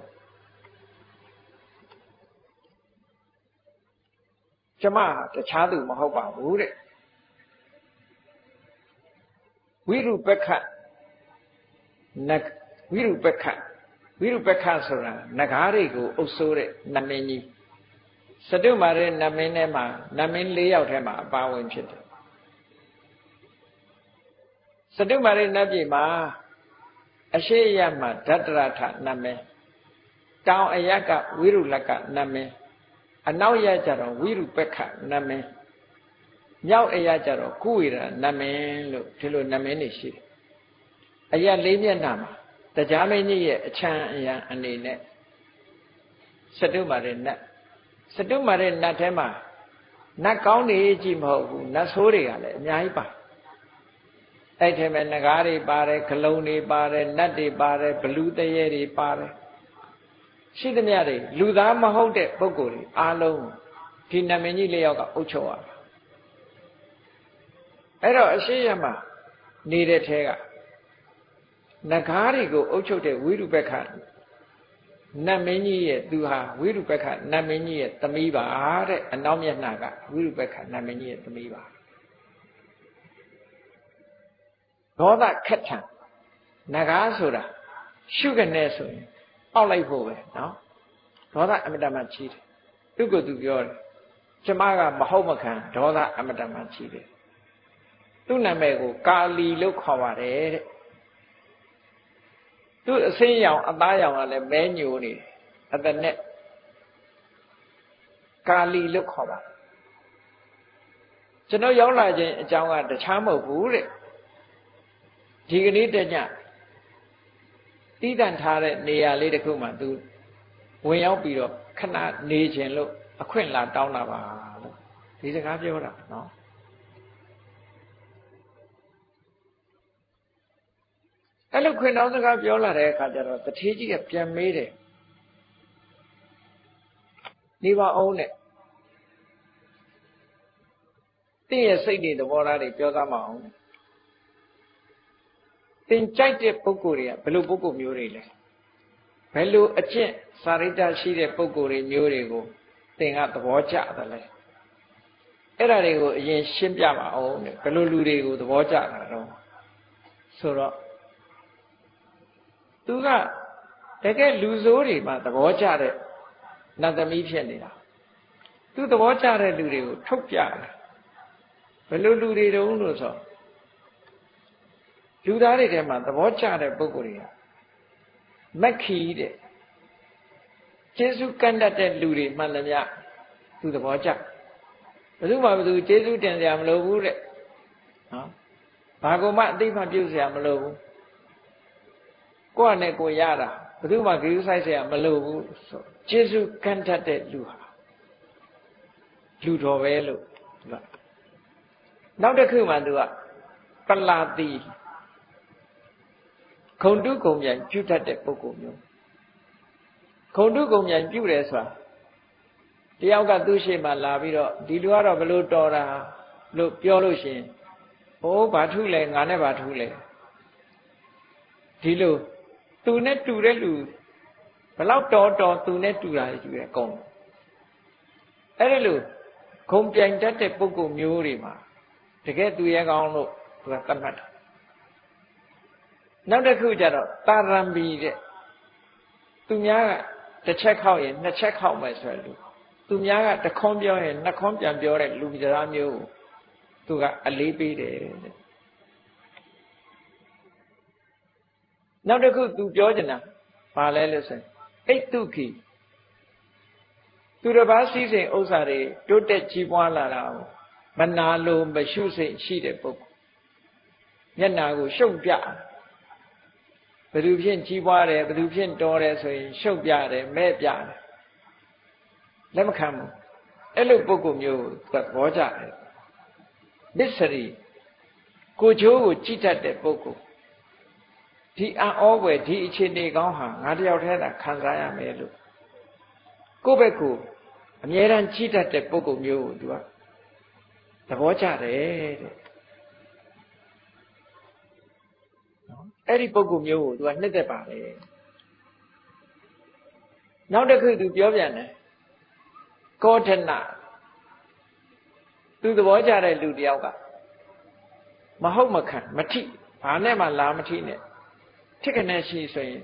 ကျမတခြားသူမဟုတ်ပါဘူးတဲ့ဝိရုပက္ခဝိရုပက္ခဆိုတာနဂါးတွေကိုအုပ်စိုးတဲ့နမင်းကြီးစတုမာရဲ့နမင်းထဲမှာနမင်း၄ယောက်ထဲမှာအပါဝင်ဖြစ်တယ်စတုမာရဲ့နတ်ပြည်မှာအရှိယမှာဓတ္တရထနမင်းတောင်အရက်ကဝိရုလကနမင်းအနောက်ရကြတော့ဝိရုပက္ခနမင်းမြောက်အရကြတော့ကုဝေရနမင်းလို့ဒီလိုနမင်းတွေရှိတယ်အရ၄မျက်နှာမှာတရားမင်းကြီးရဲ့အချမ်းအရံအနေနဲ့စတုမာရဲ့နတ်ထဲမှာနတ်ကောင်းတွေကြည့်မဟုတ်ဘူးနတ်ဆိုးတွေကလည်းအများကြီးပါအဲ့ထဲမှာငကားတွေပါတယ်ဂလုံးတွေပါတယ်နတ်တွေပါတယ်ဘလူတရေတွေပါတယ်ရှိသမျှတွေလူသားမဟုတ်တဲ့ပုဂ္ဂိုလ်တွေအားလုံးဒီနမင်းကြီး၄ယောက်ကအုပ်ချုပ်ရတာအဲ့တော့အရှိယမှာနေတဲ့ထဲကနဂါးတွေကိုအုပ်ချုပ်တဲ့ဝိရုပက္ခနတ်မင်းကြီးရဲ့သူဟာဝိရုပက္ခနတ်မင်းကြီးရဲ့သမီးပါတဲ့အနောက်မျက်နှာကဝိရုပက္ခနတ်မင်းကြီးရဲ့သမီးပါဒေါသခက်ထန်နဂါးဆိုတာရှုကနေဆိုရင်အောက်လိုက်ဖို့ပဲနော်ဒေါသအမတ္တမှကြီးတယ်သူကသူပြောတယ်ကျမကမဟုတ်မခံဒေါသအမတ္တမှကြီးတယ်သူ့နာမည်ကိုကာလီလို့ခေါ်ပါတယ်တဲ့သူအစင်းရောင်အသားရောင်ကလည်းမဲညိုနေအသက်နဲ့ကာလီလို့ခေါ်ပါကျွန်တော်ရောက်လာခြင်းအကြောင်းကတခြားမဟုတ်ဘူးတဲ့ဒီကနေ့တညတည်တံ့ထားတဲ့နေရာလေးတစ်ခုမှသူဝင်ရောက်ပြီးတော့ခဏနေခြင်းလို့အခွင့်လာတောင်းတာပါလို့ဒီစကားပြောတာနော်အဲ့လိုခွင့်တောင်းစကားပြောလာတဲ့အခါကျတော့တထေးကြီးကပြန်မေးတယ်နေပါအောင်နဲ့တင့်ရဲ့စိတ်တွေသဘောထားတွေပြောသားမအောင်တင်ကြိုက်တဲ့ပုဂ္ဂိုလ်တွေကဘယ်လိုပုဂ္ဂိုလ်မျိုးတွေလဲဘယ်လိုအကျင့်စာရိတ္တရှိတဲ့ပုဂ္ဂိုလ်တွေမျိုးတွေကိုသင်ကသဘောကျတယ်လဲအဲ့ဒါတွေကိုအရင်ရှင်းပြပါအောင်တဲ့ဘယ်လိုလူတွေကိုသဘောကျတာတော့ဆိုတော့သူကတကယ်လူဆိုးတွေမှသဘောကျတဲ့နတ်သမီးဖြစ်နေတာသူသဘောကျတဲ့လူတွေကိုထုတ်ပြတယ်ဘယ်လိုလူတွေတုံးလို့ဆိုလူသားတွေထဲမှာသဘောကျတဲ့ပုဂ္ဂိုလ်တွေကမက်ခီတဲ့ကျေးဇူးကန့်တတ်တဲ့လူတွေမှန်သမျှသူသဘောကျဘယ်သူမှဘယ်သူကျေးဇူးတင်စရာမလိုဘူးတဲ့နော်ဘာကိုမှအသိမှပြုစရာမလိုဘူးကိုယ့်နဲ့ကိုယ်ရတာဘယ်သူမှဂရုစိုက်စရာမလိုဘူးဆိုကျေးဇူးကန့်တတ်တဲ့လူဟာလူတော်ပဲလို့သူကနောက်တစ်ခုမှသူကပလာတိခုံတုကုံပြန်ပြုတတ်တဲ့ပုဂ္ဂိုလ်မျိုးခုံတုကုံပြန်ပြုတယ်ဆိုတာတယောက်ကသူ့ရှေ့မှာလာပြီးတော့ဒီလူကတော့ဘလို့တော်တာလို့ပြောလို့ရှိရင်ဟိုးဘာထုလဲငါနဲ့ဘာထုလဲဒီလိုသူနဲ့တူတဲ့လူဘလောက်တော်သူနဲ့တူတာယူရဲကောင်းအဲ့ဒီလိုခုံပြိုင်တတ်တဲ့ပုဂ္ဂိုလ်မျိုးတွေမှာတကယ်သူရဲကောင်းလို့သူကသတ်မှတ်တာနောက်တစ်ခုကျတော့တာရံဘီတဲ့သူများကတစ်ချက်ခောက်ရင်နှစ်ချက်ခောက်မယ်ဆိုရလူသူများကတစ်ခွန်းပြောရင်နှစ်ခွန်းပြန်ပြောတဲ့လူစကားမျိုးကိုသူကအလေးပေးတယ်တဲ့နောက်တစ်ခုသူပြောချင်တာဘာလဲလို့ဆိုရင်အိတ်တုခိသူတစ်ပါးစည်းစိမ်ဥစ္စာတွေတိုးတက်ကြီးပွားလာတာကိုမနာလိုမရှုစိတ်ရှိတဲ့ပုဂ္ဂိုလ်မျက်နာကိုရှုပ်ပြဘယ်သူဖြင့်ကြီးပွားတယ်ဘယ်သူဖြင့်တော်တယ်ဆိုရင်ရှုပ်ပြတယ်မဲ့ပြတယ်လက်မခံဘူးအဲ့လိုပုဂ္ဂိုလ်မျိုးကိုသဘောကျတယ်မစ္စရိကိုချိုးကိုကြည့်တတ်တဲ့ပုဂ္ဂိုလ်ဒီ ဒီအောဝယ်ဒီအခြေအနေကောင်းဟာငါတယောက်တည်းသာခံစားရမယ်လို့ကိုယ့်ဘက်ကိုအမြဲတမ်းကြည့်တတ်တဲ့ပုဂ္ဂိုလ်မျိုးကိုသူကသဘောကျတယ်တဲ့အဲ့ဒီပုဂ္ဂိုလ်မျိုးကိုသူကနှစ်သက်ပါတယ်နောက်တစ်ခုသူပြောပြန်တယ်ကောထနသူသဘောကျတဲ့လူတယောက်ကမဟုတ်မခံမထိဘာနဲ့မှလာမထိနဲ့ထိကနေရှိဆိုရင်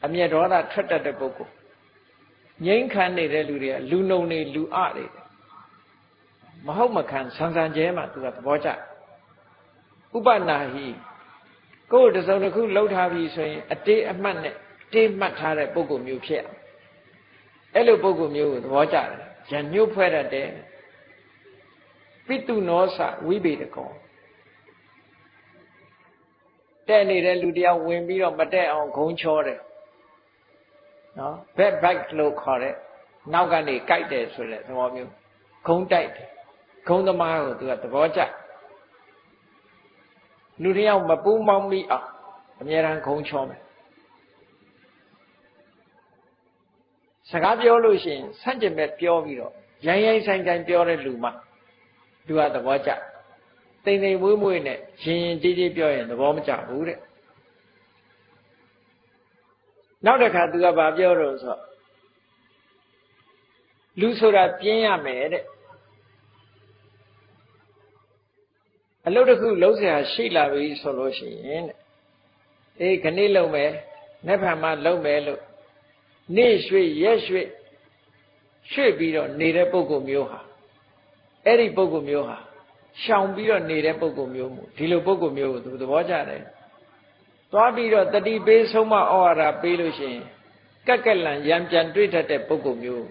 အမျက်ဒေါသထွက်တတ်တဲ့ပုဂ္ဂိုလ်ငြိမ်းခံနေတဲ့လူတွေကလူနှုံနေလူအတွေမဟုတ်မခံဆန်းဆန်းကျဲမှသူကသဘောကျဥပနာဟိကိုယ်တစုံတစ်ခုလှုပ်ထားပြီဆိုရင်အတေးအမှတ်နဲ့တေးမှတ်ထားတဲ့ပုဂ္ဂိုလ်မျိုးဖြစ်အဲ့လိုပုဂ္ဂိုလ်မျိုးကိုသဘောကျတယ်ရညှို့ဖွဲ့တတ်တယ်ပိတုနောစဝိဘေဒကောတဲ့နေတဲ့လူတယောက်ဝင်ပြီးတော့မတက်အောင်ဂုံချောတယ်နော် back bite လို့ခေါ်တဲ့နောက်ကနေကြိုက်တယ်ဆိုတဲ့သဘောမျိုးဂုံတိုက်တယ်ဂုံသမားကိုသူကသဘောကျလူတယောက်မပူးမောင်းမိအောင်အမြဲတမ်းဂုံချောမယ်စကားပြောလို့ရှိရင်ဆန့်ကျင်ဘက်ပြောပြီးတော့ရိုင်းရိုင်းဆိုင်ဆိုင်ပြောတဲ့လူမှသူကသဘောကျတိမ်တိမ်မွေးမွေးနဲ့ရင်ရင်ကြီးကြီးပြောရင်သဘောမကျဘူးတဲ့နောက်တစ်ခါသူကဗာပြောတော့ဆိုလူဆိုတာပြင်းရမယ်တဲ့အလုပ်တစ်ခုလုံးเสียရှိလာပြီဆိုလို့ရှိရင်တဲ့ခဏလေးလုံးမယ်နေ့ဖန်မှလုံးမယ်လို့နေ့ရွှေ့ရက်ရွှေ့ပြီးတော့နေတဲ့ပုဂ္ဂိုလ်မျိုးဟာအဲ့ဒီပုဂ္ဂိုလ်မျိုးဟာရှောင်ပြီးတော့နေတဲ့ပုဂ္ဂိုလ်မျိုးဒီလိုပုဂ္ဂိုလ်မျိုးကိုသူသဘောကျတယ်သွားပြီးတော့တတိပေးဆုံးမဩဝါဒပေးလို့ရှိရင်ကက်ကက်လန်ရံပြန်တွေ့တတ်တဲ့ပုဂ္ဂိုလ်မျိုး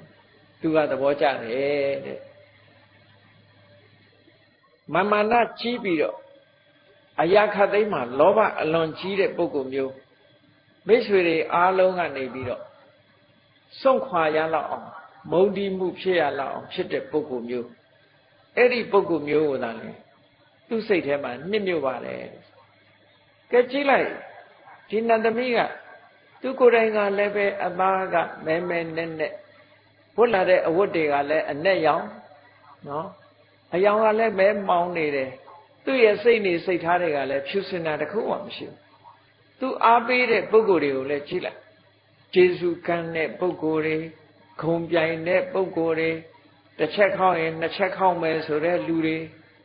သူကသဘောကျတယ်တဲ့မာနကြီးပြီးတော့အရာခတ်သိမ်းမှာလောဘအလွန်ကြီးတဲ့ပုဂ္ဂိုလ်မျိုးမိတ်ဆွေတွေအားလုံးကနေပြီးတော့စွန့်ခွာရလောက်အောင်မုန်းတီးမှုဖြစ်ရလောက်အောင်ဖြစ်တဲ့ပုဂ္ဂိုလ်မျိုးအဲ့ဒီပုဂ္ဂိုလ်မျိုးကိုသာလေသူ့စိတ်ထဲမှာနှစ်မြို့ပါတယ်ကဲကြည့်လိုက်ဒီနန္ဒမီးကသူကိုယ်တိုင်ကလည်းပဲအသားကမဲမဲနဲ့နဲ့ဝတ်လာတဲ့အဝတ်တွေကလည်းအနဲ့ရောင်နော်အယောင်ကလည်းမဲမောင်းနေတယ်သူ့ရဲ့စိတ်နေစိတ်ထားတွေကလည်းဖြူစင်တာတခုမှမရှိဘူးသူအားပေးတဲ့ပုဂ္ဂိုလ်တွေကိုလည်းကြည့်လိုက်ကျေစုကမ်းတဲ့ပုဂ္ဂိုလ်တွေဂုံပြိုင်တဲ့ပုဂ္ဂိုလ်တွေတစ်ချက်ခေါက်ရင်နှစ်ချက်ခေါက်မယ်ဆိုတဲ့လူတွေ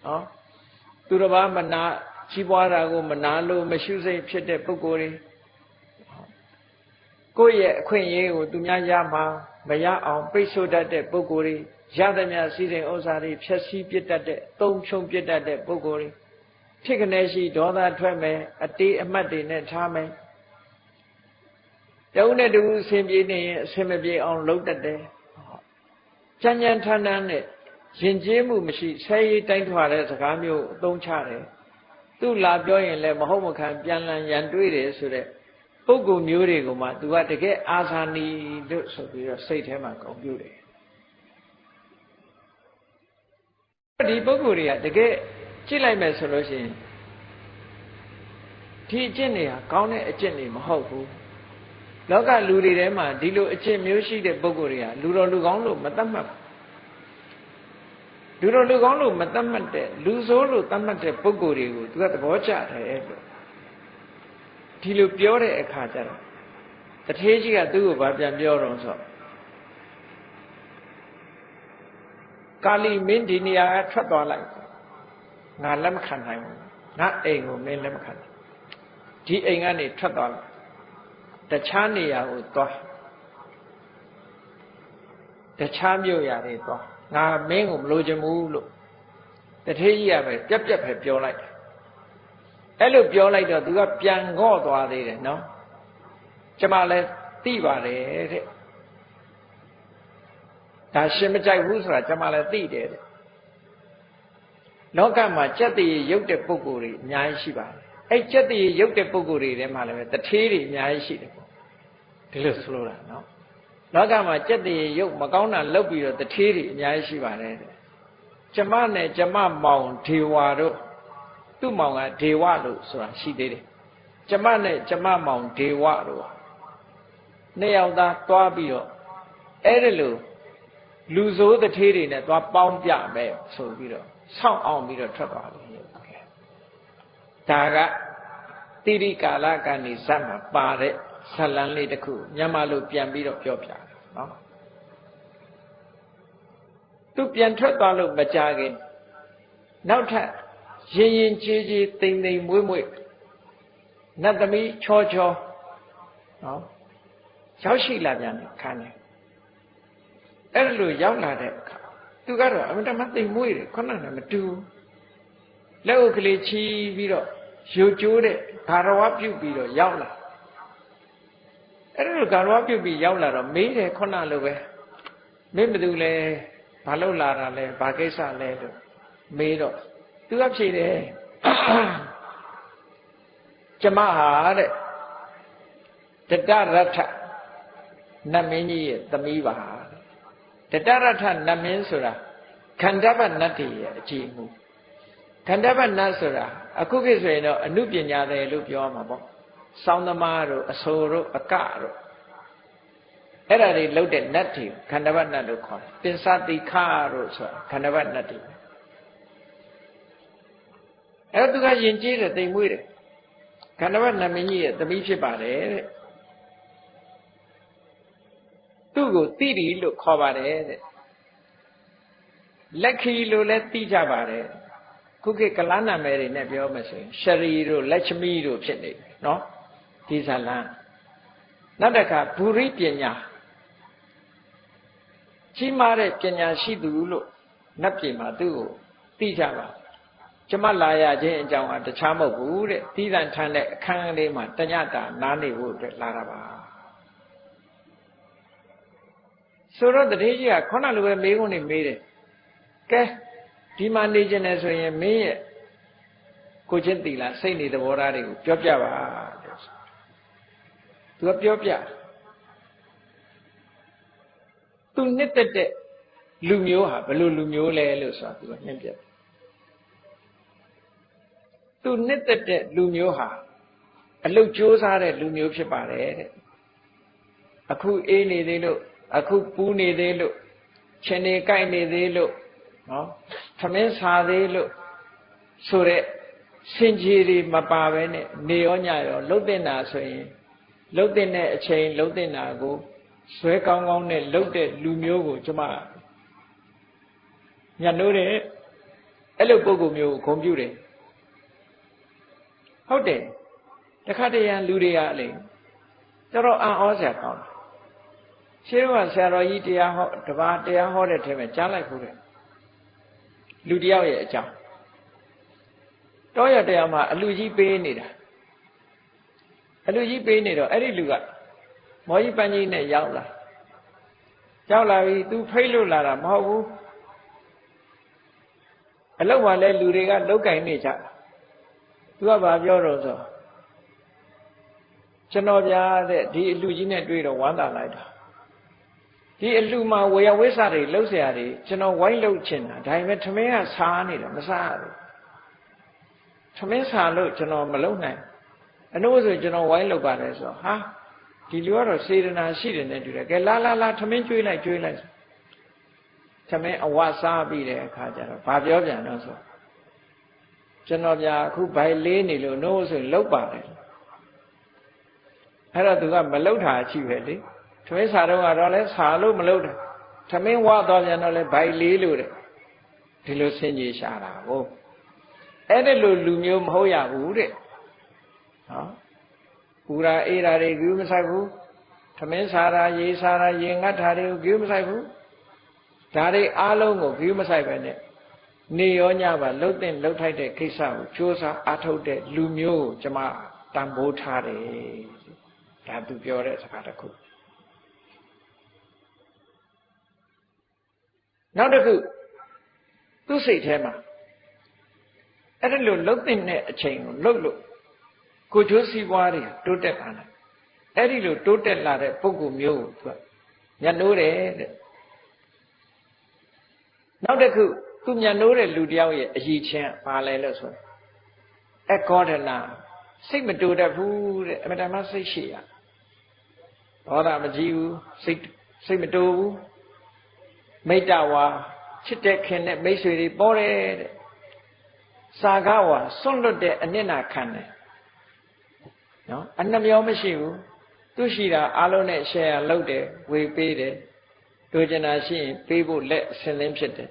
နော်သူတစ်ပါးမနာကြီးပွားတာကိုမနာလို့မရှုစိတ်ဖြစ်တဲ့ပုဂ္ဂိုလ်တွေကိုယ့်ရဲ့အခွင့်အရေးကိုသူများရမှာမရအောင်ပိတ်ဆို့တတ်တဲ့ပုဂ္ဂိုလ်တွေရသမျှစီစဉ်ဥစ္စာတွေဖြည့်ဆည်းပြစ်တတ်တဲ့သုံးဖြုံပြစ်တတ်တဲ့ပုဂ္ဂိုလ်တွေဖြစ်ကနေရှိဒေါသထွက်မယ်အတေးအမှတ်တွေနဲ့ထားမယ်တုံးနဲ့တူအစဉ်ပြေနေရင်အစဉ်မပြေအောင်လုပ်တတ်တယ်ကြမ်းကြမ်းထမ်းထမ်းနဲ့ယဉ်ကျေးမှုမရှိဆဲရေးတိုင်းထွာတဲ့စကားမျိုးအသုံးချတယ်သူလာပြောရင်လည်းမဟုတ်မခံပြန်လည်ရန်တွေးတယ်ဆိုတဲ့ပုဂ္ဂိုလ်မျိုးတွေကိုမှသူကတကယ်အာသာနီလို့ဆိုပြီးတော့စိတ်ထဲမှာကောင်းပြုတယ်ဒီပုဂ္ဂိုလ်တွေကတကယ်ကြည့်လိုက်မယ်ဆိုလို့ရှိရင်ဒီအကျင့်တွေဟာကောင်းတဲ့အကျင့်တွေမဟုတ်ဘူးလောကလူတွေထဲမှာဒီလိုအကျင့်မျိုးရှိတဲ့ပုဂ္ဂိုလ်တွေကလူတော်လူကောင်းလို့မသတ်မှတ်လူတော်လူကောင်းလို့မသတ်မှတ်တဲ့လူဆိုးလို့သတ်မှတ်တဲ့ပုဂ္ဂိုလ်တွေကိုသူကသဘောကျတယ်လို့ဒီလိုပြောတဲ့အခါကျတော့တထေးကြီးကသူ့ကိုဗာပြန်ပြောတော့ဆိုကာလီမင်းဒီနေရာကထွက်သွားလိုက်ငါလက်မခံနိုင်ဘူးငါအိမ်ကိုမင်းလက်မခံနိုင်ဒီအိမ်ကနေထွက်သွားလိုက်တခြားနေရာကိုသွားတခြားမြို့ရာတွေသွားငါမင်းကိုမလိုချင်ဘူးလို့တထေးကြီးကပဲပြက်ပြက်ပဲပြောလိုက်အဲ့လိုပြောလိုက်တော့သူကပြန်ငေါ့သွားသေးတယ်နော်ကျမလည်းသိပါတယ်တဲ့ဒါရှင်မကြိုက်ဘူးဆိုတာကျမလည်းသိတယ်တဲ့လောကမှာကြက်တည်ရုပ်တဲ့ပုဂ္ဂိုလ်တွေအများကြီးရှိပါတယ်အဲ့ကြက်တည်ရုပ်တဲ့ပုဂ္ဂိုလ်တွေထဲမှာလည်းတထေးတွေအများကြီးရှိတယ်ဒီလိုဆိုလိုတာနော်လောကမှာကြက်တည်ရုပ်မကောင်းတာလုပ်ပြီးတော့တထေးတွေအများကြီးရှိပါတယ်တဲ့ကျမနဲ့ကျမမောင်ဒေဝါတို့သူ့မောင်ကဒေဝလို့ဆိုတာရှိသေးတယ် ကျမနဲ့ကျမမောင်ဒေဝတို့နှစ်ယောက်သားသွားပြီးတော့အဲ့ဒီလိုလူဆိုးတထေးတွေနဲ့သွားပေါင်းပြမယ်ဆိုပြီးတော့ဆောင်းအောင်ပြီးတော့ထွက်သွားတယ်ဒါကတိရိကာလကနေဇတ်မှာပါတဲ့ဇလံလေးတစ်ခုမြန်မာလိုပြန်ပြီးတော့ပြောပြတယ်နော်သူပြန်ထွက်သွားလို့မကြခင်နောက်ထပ်ရင်ရင်ကြေးကြေးတိမ်တိမ်မွေ့မွေ့နတ်သမီးချောချောနော်ရောက်ရှိလာပြန်တယ်ခန်းတယ်အဲ့လိုရောက်လာတဲ့အခါသူကတော့အမှန်တမ်းသိမ်မွေ့တယ်ခုနကမတူလက်အုပ်ကလေးချီးပြီးတော့ယူကျိုးတဲ့ဂါရဝပြုတ်ပြီးတော့ရောက်လာအဲ့လိုဂါရဝပြုတ်ပြီးရောက်လာတော့မေးတယ်ခုနလိုပဲမင်းဘယ်သူလဲဘာလို့လာတာလဲဘာကိစ္စလဲလို့မေးတော့သူကဖြေတယ်ကျမဟာတဲ့တတရထနတ်မင်းကြီးရဲ့သမီးပါတတရထနတ်မင်းဆိုတာခန္ဓဗ္ဗနတ်တွေရဲ့အခြေအမှုခန္ဓဗ္ဗနတ်ဆိုတာအခုခေတ်ဆိုရင်တော့အနုပညာတွေလို့ပြောမှာပေါ့စောင်းသမားတို့အဆိုတို့အကတို့အဲ့ဒါတွေလှုပ်တဲ့နတ်တွေခန္ဓဗ္ဗနတ်လို့ခေါ်တယ်ပင်စတိခတို့ဆိုတာခန္ဓဗ္ဗနတ်တွေအဲ့တော့သူကယဉ်ကျေးတယ်တိမ်မွေးတယ်ခန္ဓဗ္ဗနတ်မင်းကြီးရဲ့သမီးဖြစ်ပါတယ်တဲ့သူ့ကိုတိရီလို့ခေါ်ပါတယ်တဲ့လက်ခီလို့လည်းသိကြပါတယ်ခုခေတ်ကလန်းနာမယ်တွေနဲ့ပြောမယ်ဆိုရင်ရှရီတို့လက်ချမီတို့ဖြစ်နေတယ်နော်ဒီဇလံနောက်တစ်ခါဘူရိပညာကြီးမားတဲ့ပညာရှိသူလို့နတ်ပြည်မှာသူ့ကိုသိကြပါကျမလာရခြင်းအကြောင်းကတခြားမဟုတ်ဘူးတဲ့သီးသန့်ထမ်းတဲ့အခန်းလေးမှာတညတာနားနေဖို့အတွက်လာတာပါဆိုတော့တတိယကြီးကခုနလိုပဲမေးခွန်းနေမေးတယ်ကဲဒီမှာနေခြင်းနဲ့ဆိုရင်မင်းရဲ့ကိုချင်းတီလာစိတ်နေသဘောထားတွေကိုပြောပြပါတဲ့သူကပြောပြသူနှစ်သက်တဲ့လူမျိုးဟာဘယ်လိုလူမျိုးလဲလို့ဆိုတာသူကနှင်းပြသူနှစ်သက်တဲ့လူမျိုးဟာအလုတ်ကြိုးစားတဲ့လူမျိုးဖြစ်ပါတယ်တဲ့အခုအေးနေသေးလို့အခုပူးနေသေးလို့ခြေနေကိုက်နေသေးလို့နော်သမင်းစားသေးလို့ဆိုတဲ့စင်ကြီးတွေမပါဘဲနဲ့နေရောညရောလှုပ်တင်တာဆိုရင်လှုပ်တင်တဲ့အချိန်လှုပ်တင်တာကိုဆွဲကောင်းကောင်းနဲ့လှုပ်တဲ့လူမျိုးကိုကျမညနိုးတယ်အဲ့လိုပုံကိုမျိုးကိုဂုဏ်ပြုတယ်ဟုတ်တယ်တခါတရံလူတွေကလေတော်တော်အံ့ဩစရာကောင်းတယ်ရှင်းတော့ဆရာတော်ကြီးတရားဟောတပါးတရားဟောတဲ့ထဲမှာကြားလိုက်ဖို့တယ်လူတယောက်ရဲ့အကြောင်းတောရတရားမှာအလူကြီးပေးနေတာအလူကြီးပေးနေတော့အဲ့ဒီလူကမောကြီးပန်းကြီးနဲ့ရောက်လာပြီး तू ဖိတ်လို့လာတာမဟုတ်ဘူးအလောက်မှလဲလူတွေကလောက်ကင်နေကြတာ तू ကဘာပြောတော့ဆိုကျွန်တော်ဗျာတဲ့ဒီအလူကြီးနဲ့တွေ့တော့ဝမ်းသာလိုက်တာဒီအလူမှာဝေယဝိဆတွေလှုပ်เสียတွေကျွန်တော်ဝိုင်းလှုပ်ချင်တာဒါပေမဲ့ထမင်းကစားနေတာမစားဘူးထမင်းစားလို့ကျွန်တော်မလှုပ်နိုင်အနှုတ်ဆိုကျွန်တော်ဝိုင်းလှုပ်ပါတယ်ဆိုဟာဒီလူကတော့စေတနာရှိတယ်နဲ့တူတယ်ကဲလာထမင်းကျွေးလိုက်ထမင်းအဝစားပြီးတဲ့အခါကျတော့ဘာပြောပြန်တော့ဆိုကျွန်တော်ဗျာအခုဘိုင်လေးနေလို့နှုတ်ဆိုလှုပ်ပါတယ်အဲ့တော့သူကမလှုပ်တာရှိပဲလေထမင်းစားတော့ကတော့လဲစားလို့မလုပ်တာထမင်းဝသွားပြန်တော့လဲဘိုင်လေးလို့တဲ့ဒီလိုဆင်ကြီးရှာတာကိုအဲ့ဒါလိုလူမျိုးမဟုတ်ရဘူးတဲ့နော်ပူရာအေးရာတွေကူးမဆိုင်ဘူးထမင်းစားတာရေစားတာရေငတ်တာတွေကိုကူးမဆိုင်ဘူးဒါတွေအားလုံးကိုကူးမဆိုင်ပဲနဲ့နေရောညပါလှုပ်တဲ့လှုပ်ထိုက်တဲ့ကိစ္စကိုကြိုးစားအားထုတ်တဲ့လူမျိုးကိုကျွန်မတန်ဖိုးထားတယ်ဒါသူပြောတဲ့စကားတစ်ခုနောက်တစ်ခုသူ့စိတ်ထဲမှာအဲ့ဒါလိုလှုပ်တဲ့အချိန်ကိုလှုပ်လို့ကိုကျိုးစီးပွားတွေတိုးတက်လာတယ်အဲ့ဒီလိုတိုးတက်လာတဲ့ပုဂ္ဂိုလ်မျိုးကိုသူကညနိုးတယ်တဲ့နောက်တစ်ခုသူညနိုးတဲ့လူတယောက်ရဲ့အရည်ချင်းပါလဲလို့ဆိုအကောဒနာ စိတ်မတူတတ်ဘူးတဲ့အမှန်တမ်းစိတ်ရှိရဒေါသမကြီးဘူးစိတ်မတူဘူးမိတ္တဝါချစ်တဲ့ခင်တဲ့မိတ်ဆွေတွေပေါ်တယ်တဲ့စာကဝါစွန့်လွတ်တဲ့အနစ်နာခံတယ်နော်အနှမျောမရှိဘူးသူရှိတာအားလုံးနဲ့ share လုပ်တယ်ဝေပေးတယ်တို့ကျင်တာရှိရင်ပေးဖို့လက်အစဉ်သင်းဖြစ်တယ်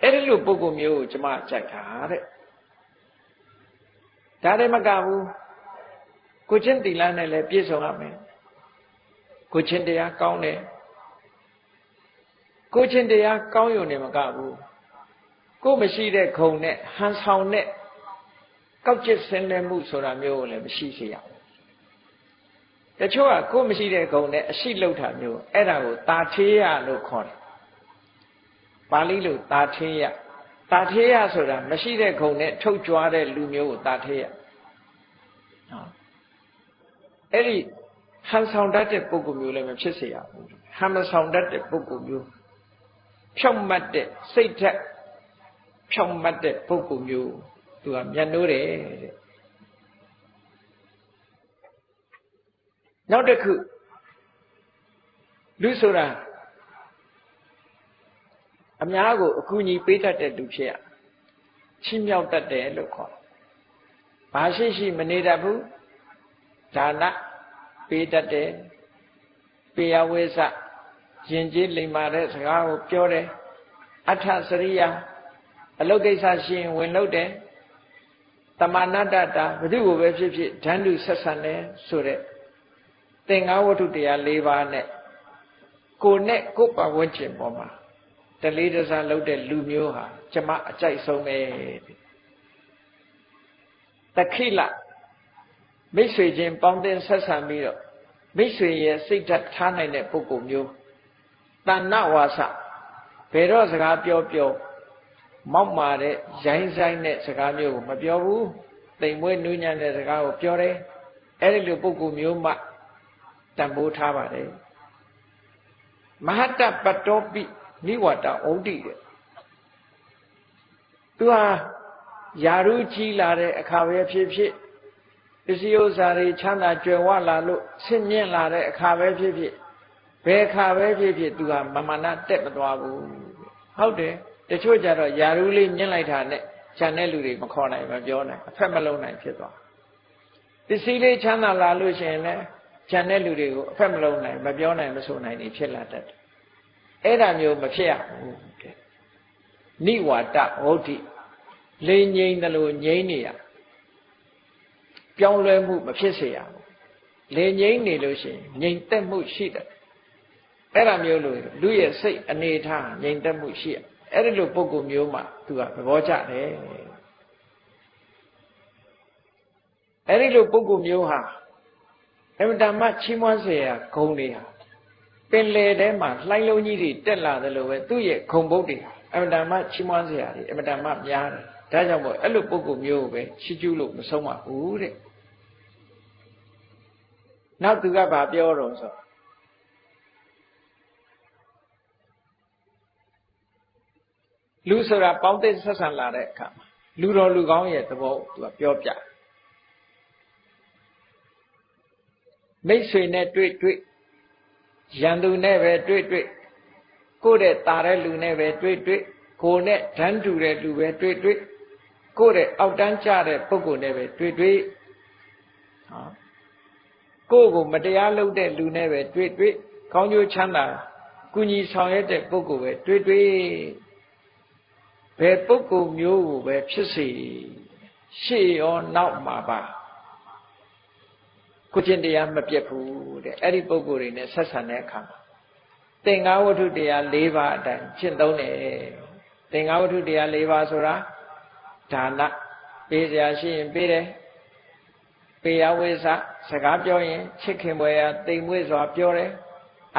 အဲ့ဒီလိုပုဂ္ဂိုလ်မျိုးကိုကျွန်မကြိုက်တာတဲ့ဒါတည်းမကဘူးကိုချင်းသီလနဲ့လည်းပြည့်စုံရမယ်ကိုချင်းတရားကောင်းတယ်ကိုချင်းတရားကောင်းရုံနဲ့မကဘူးကိုမရှိတဲ့ခုံနဲ့ဟန်ဆောင်တဲ့ကောက်ကျစ်ဆင်းလဲမှုဆိုတာမျိုးကိုလည်းမရှိစေရတချို့ကကိုမရှိတဲ့ခုံနဲ့အရှိလောက်တာမျိုးအဲ့ဒါကိုတာထေးရလို့ခေါ်တယ်ပါဠိလိုတာထေးရဆိုတာမရှိတဲ့ခုံနဲ့ထုတ်ကြွားတဲ့လူမျိုးကိုတာထေးရအဲ့ဒီဟန်ဆောင်တတ်တဲ့ပုဂ္ဂိုလ်မျိုးလည်းမဖြစ်စေရဘူးဟန်မဆောင်တတ်တဲ့ပုဂ္ဂိုလ်မျိုးဖြောင့်မတ်တဲ့စိတ်ဓာတ်ဖြောင့်မတ်တဲ့ပုဂ္ဂိုလ်မျိုးသူကမြတ်နိုးတယ်တဲ့နောက်တစ်ခုလူဆိုတာအများကိုအကူအညီပေးတတ်တဲ့သူဖြစ်ရချီးမြှောက်တတ်တယ်လို့ခေါ်တယ်ဘာရှိမနေတတ်ဘူးဒါနပေးတတ်တယ်ပေယဝိသယဉ်ကျေးလိမ္မာတဲ့စကားကိုပြောတယ်အထစရိယာအလုတ်ကိစ္စရှိရင်ဝင်လုပ်တယ်တမနာတတာဘယ်သူကိုပဲဖြစ်ဖြစ်ဓာန်တုဆက်ဆံတယ်ဆိုတဲ့သင်္ဃဝတ္ထုတရား၄ပါးနဲ့ကိုယ်နဲ့ကိုယ်ပတ်ဝန်းကျင်ပေါ်မှာတလေးတစားလုပ်တဲ့လူမျိုးဟာကျမအကြိုက်ဆုံးပဲတခိလမိတ်ဆွေချင်းပေါင်းတင်ဆက်ဆံပြီးတော့မိတ်ဆွေရဲ့စိတ်ဓာတ်ထားနိုင်တဲ့ပုဂ္ဂိုလ်မျိုးတဏ္ဏဝါစဘယ်တော့စကားပြောမောက်မာတဲ့ရိုင်းဆိုင်တဲ့စကားမျိုးကိုမပြောဘူးတိမ်မွေးနူးညံ့တဲ့စကားကိုပြောတယ်အဲ့ဒီလိုပုဂ္ဂိုလ်မျိုးမှတန်ဖိုးထားပါတယ်မဟာတပတ္တောပိနိဝတ္တဩတိတဲ့သူဟာယာရုကြီးလာတဲ့အခါပဲဖြစ်ဖြစ်ပစ္စည်းဥစ္စာတွေချမ်းသာကြွယ်ဝလာလို့ဆင့်မြင့်လာတဲ့အခါပဲဖြစ်ဖြစ်ဘယ်အခါပဲဖြစ်ဖြစ်သူဟာမမာနတက်မသွားဘူးဟုတ်တယ်တချို့ကြတော့ယာရုလေးမြင့်လိုက်တာနဲ့ခြံတဲ့လူတွေမခေါ်နိုင်မပြောနိုင်အဖက်မလုံးနိုင်ဖြစ်သွားပစ္စည်းလေးချမ်းသာလာလို့ရှိရင်လည်းခြံတဲ့လူတွေကိုအဖက်မလုံးနိုင်မပြောနိုင်မဆိုနိုင်နေဖြစ်လာတတ်တယ်အဲ့ဒါမျိုးမဖြစ်ရဘူးတဲ့နိဝါဒဟုတ်တိလိမ်ငိမ့်တယ်လို့ငိမ့်နေရပြောင်းလဲမှုမဖြစ်စေရဘူးလေငိမ့်နေလို့ရှိရင်ငြိမ်သက်မှုရှိတယ်အဲ့ဒါမျိုးလို့လူရဲ့စိတ်အနေထားငြိမ်သက်မှုရှိရအဲ့ဒီလိုပုဂ္ဂိုလ်မျိုးမှသူကသဘောကျတယ်အဲ့ဒီလိုပုဂ္ဂိုလ်မျိုးဟာအမှန်တမ်းချီးမွမ်းเสียဂုဏ်တွေဟာပင်လေထဲမှာလှိုင်းလုံးကြီးတွေတက်လာတယ်လို့ပဲသူ့ရဲ့ဂုဏ်ဘုတ်တွေအမှန်တမ်းချီးမွမ်းเสียတွေအမှန်တမ်းများတယ်ဒါကြောင့်မို့အဲ့လိုပုဂ္ဂိုလ်မျိုးကိုပဲချီးကျူးလို့မဆုံးပါဘူးတဲ့နောက်သူကဗာပြောတော့ဆိုလူဆိုတာပေါင်းသိဆက်ဆံလာတဲ့အခါမှာလူတော်လူကောင်းရဲ့သဘောသူကပြောပြမိတ်ဆွေနဲ့တွေ့ရန်သူနဲ့ပဲတွေ့ကိုယ့်တဲ့ตาတဲ့လူနဲ့ပဲတွေ့ကိုယ်နဲ့ဓာန်တူတဲ့လူပဲတွေ့ကိုယ့်တဲ့အောက်တန်းကျတဲ့ပုဂ္ဂိုလ်နဲ့ပဲတွေ့ကိုယ့်ကိုမတရားလုပ်တဲ့လူနဲ့ပဲတွေ့ကောင်းကျိုးချမ်းသာကုညီဆောင်ရွက်တဲ့ပုဂ္ဂိုလ်ပဲတွေ့ဘယ်ပုဂ္ဂိုလ်မျိုးကိုပဲဖြစ်စေရှေ့ရောနောက်မှာပါကိုချင်းတရားမပြတ်ဘူးတဲ့အဲ့ဒီပုဂ္ဂိုလ်တွေနဲ့ဆက်ဆံတဲ့အခါမှာသင်္ဃဝတ္ထုတရား၄ပါးအတိုင်းရှင်းသုံးတယ်သင်္ဃဝတ္ထုတရား၄ပါးဆိုတာဒါနပေးစရာရှိရင်ပေးတယ်ပေယဝိသစကားပြောရင်ချစ်ခင်ပွဲရာတိမ်မွေ့စွာပြောတယ်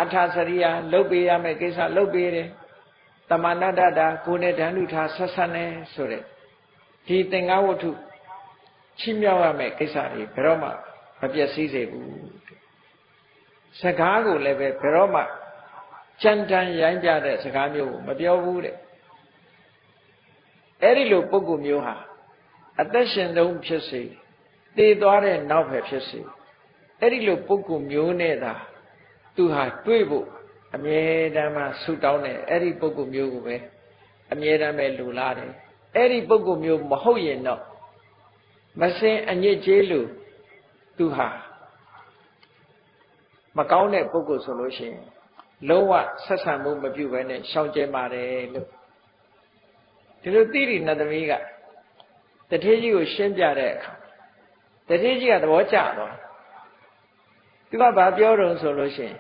အထစရိယာလှုပ်ပေးရမယ့်ကိစ္စလှုပ်ပေးတယ်တမနာတတာကိုယ်နဲ့ဓာန်လူထားဆက်ဆံတယ်ဆိုတဲ့ဒီသင်္ဃဝတ္ထုချီးမြှောက်ရမယ့်ကိစ္စတွေဘယ်တော့မှမပြည့်စည်စေဘူးစကားကိုလည်းပဲဘယ်တော့မှကြမ်းတမ်းရိုင်းပြတဲ့စကားမျိုးကိုမပြောဘူးတဲ့အဲ့ဒီလိုပုဂ္ဂိုလ်မျိုးဟာအသက်ရှင်ဆုံးဖြစ်စေ သေသွားတဲ့နောက်ပဲဖြစ်စေအဲ့ဒီလိုပုဂ္ဂိုလ်မျိုးနဲ့သာသူဟာတွေ့ဖို့အမြဲတမ်းမှဆုတောင်းတယ်အဲ့ဒီပုဂ္ဂိုလ်မျိုးကိုပဲအမြဲတမ်းပဲလူလာတယ်အဲ့ဒီပုဂ္ဂိုလ်မျိုးမဟုတ်ရင်တော့မစင်အညစ်အကြေးလို့သူဟာမကောင်းတဲ့ပုဂ္ဂိုလ်ဆိုလို့ရှိရင်လုံးဝဆက်ဆံမှုမပြုဘဲနဲ့ရှောင်ကျဉ်ပါတယ်လို့ဒီလိုတိရိနတ်သမီးကတထေးကြီးကိုရှင်းပြတဲ့အခါတထေးကြီးကသဘောကျသွားသူကဘာပြောတော့ဆိုလို့ရှိရင်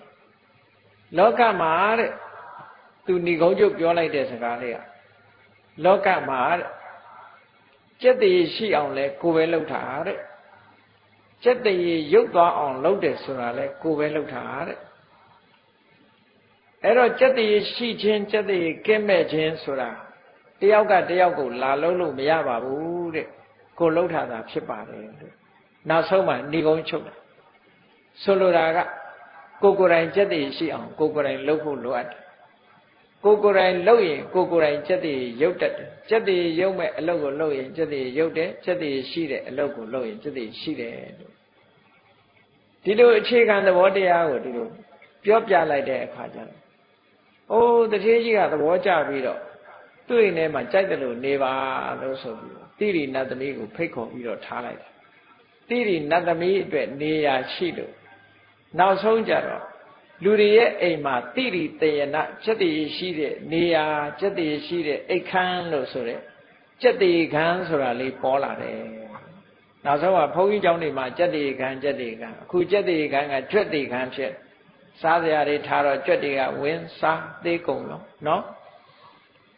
လောကမှာတဲ့သူဏိကုံးချုပ်ပြောလိုက်တဲ့စကားလေးကလောကမှာတဲ့ကျက်တည်ရှိအောင်လဲကိုယ်ပဲလှုပ်တာတဲ့ကျက်တည်ရုပ်သွားအောင်လှုပ်တယ်ဆိုတာလဲကိုယ်ပဲလှုပ်တာတဲ့အဲ့တော့ကျက်တည်ရှိခြင်းကျက်တည်ကင်းမဲ့ခြင်းဆိုတာတယောက်ကတယောက်ကိုလာလုံးလို့မရပါဘူးတဲ့ကိုလှုပ်ထားတာဖြစ်ပါတယ်လို့နောက်ဆုံးမှဏိကုံးချုပ်တယ်ဆိုလိုတာကကိုယ်တိုင်ကျက်တည်ရှိအောင်ကိုယ်တိုင်လှုပ်ဖို့လိုအပ်တယ်ကိုယ်တိုင်လှုပ်ရင်ကိုယ်တိုင်ကျက်တည်ရုပ်တတ်တယ်ကျက်တည်ရုပ်မဲ့အလုပ်ကိုလှုပ်ရင်ကျက်တည်ရုပ်တယ်ကျက်တည်ရှိတဲ့အလုပ်ကိုလှုပ်ရင်ကျက်တည်ရှိတယ်လို့ဒီလိုအခြေခံသဘောတရားကိုဒီလိုပြောပြလိုက်တဲ့အခါကျတော့အိုးတထေးကြီးကသဘောကျပြီးတော့သူ့အိမ်ထဲမှာကြိုက်တယ်လို့နေပါလို့ဆိုပြီးတိရိနတ်သမီးကိုဖိတ်ခေါ်ပြီးတော့ထားလိုက်တယ်တိရိနတ်သမီးအတွက်နေရာရှိလို့နောက်ဆုံးကြတော့လူတွေရဲ့အိမ်မှာတိရိတယနာကျက်တည်ရှိတဲ့နေရာကျက်တည်ရှိတဲ့အိတ်ခမ်းလို့ဆိုတဲ့ကျက်တည်ခမ်းဆိုတာလေးပေါ်လာတယ်နောက်ဆုံးကဘုန်းကြီးကျောင်းတွေမှာကျက်တည်ခမ်းအခုကျက်တည်ခမ်းကကြွက်တည်ခမ်းဖြစ်စားစရာတွေထားတော့ကြွက်တွေကဝင်းစားသေးကုန်တော့နော်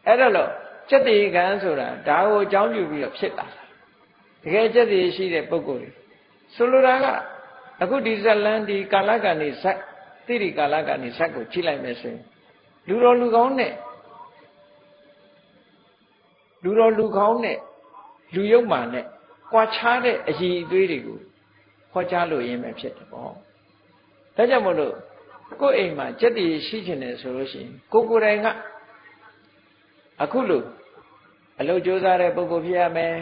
အဲ့ဒါလို့ကျက်တည်ခမ်းဆိုတာဒါကိုအကြောင်းပြုပြီးတော့ဖြစ်လာတကယ်ကျက်တည်ရှိတဲ့ပုဂ္ဂိုလ်တွေဆိုလိုတာကအခုဒီဇလန်ဒီကာလကနေဇက်တိရိကာလကနေဇက်ကိုကြည့်လိုက်မယ်ဆိုရင်လူတော်လူကောင်းနဲ့လူယုတ်မာနဲ့ကွာခြားတဲ့အရည်အသွေးတွေကိုခေါ်ကြားလို့ရင်းပဲဖြစ်တယ်ပေါ့ဒါကြောင့်မို့လို့ကိုယ့်အိမ်မှာကျက်တည်ရှိခြင်းတယ်ဆိုလို့ရှိရင်ကိုယ်တိုင်ကအခုလို့အလုပ်ကြိုးစားတဲ့ပုဂ္ဂိုလ်ဖြစ်ရမယ်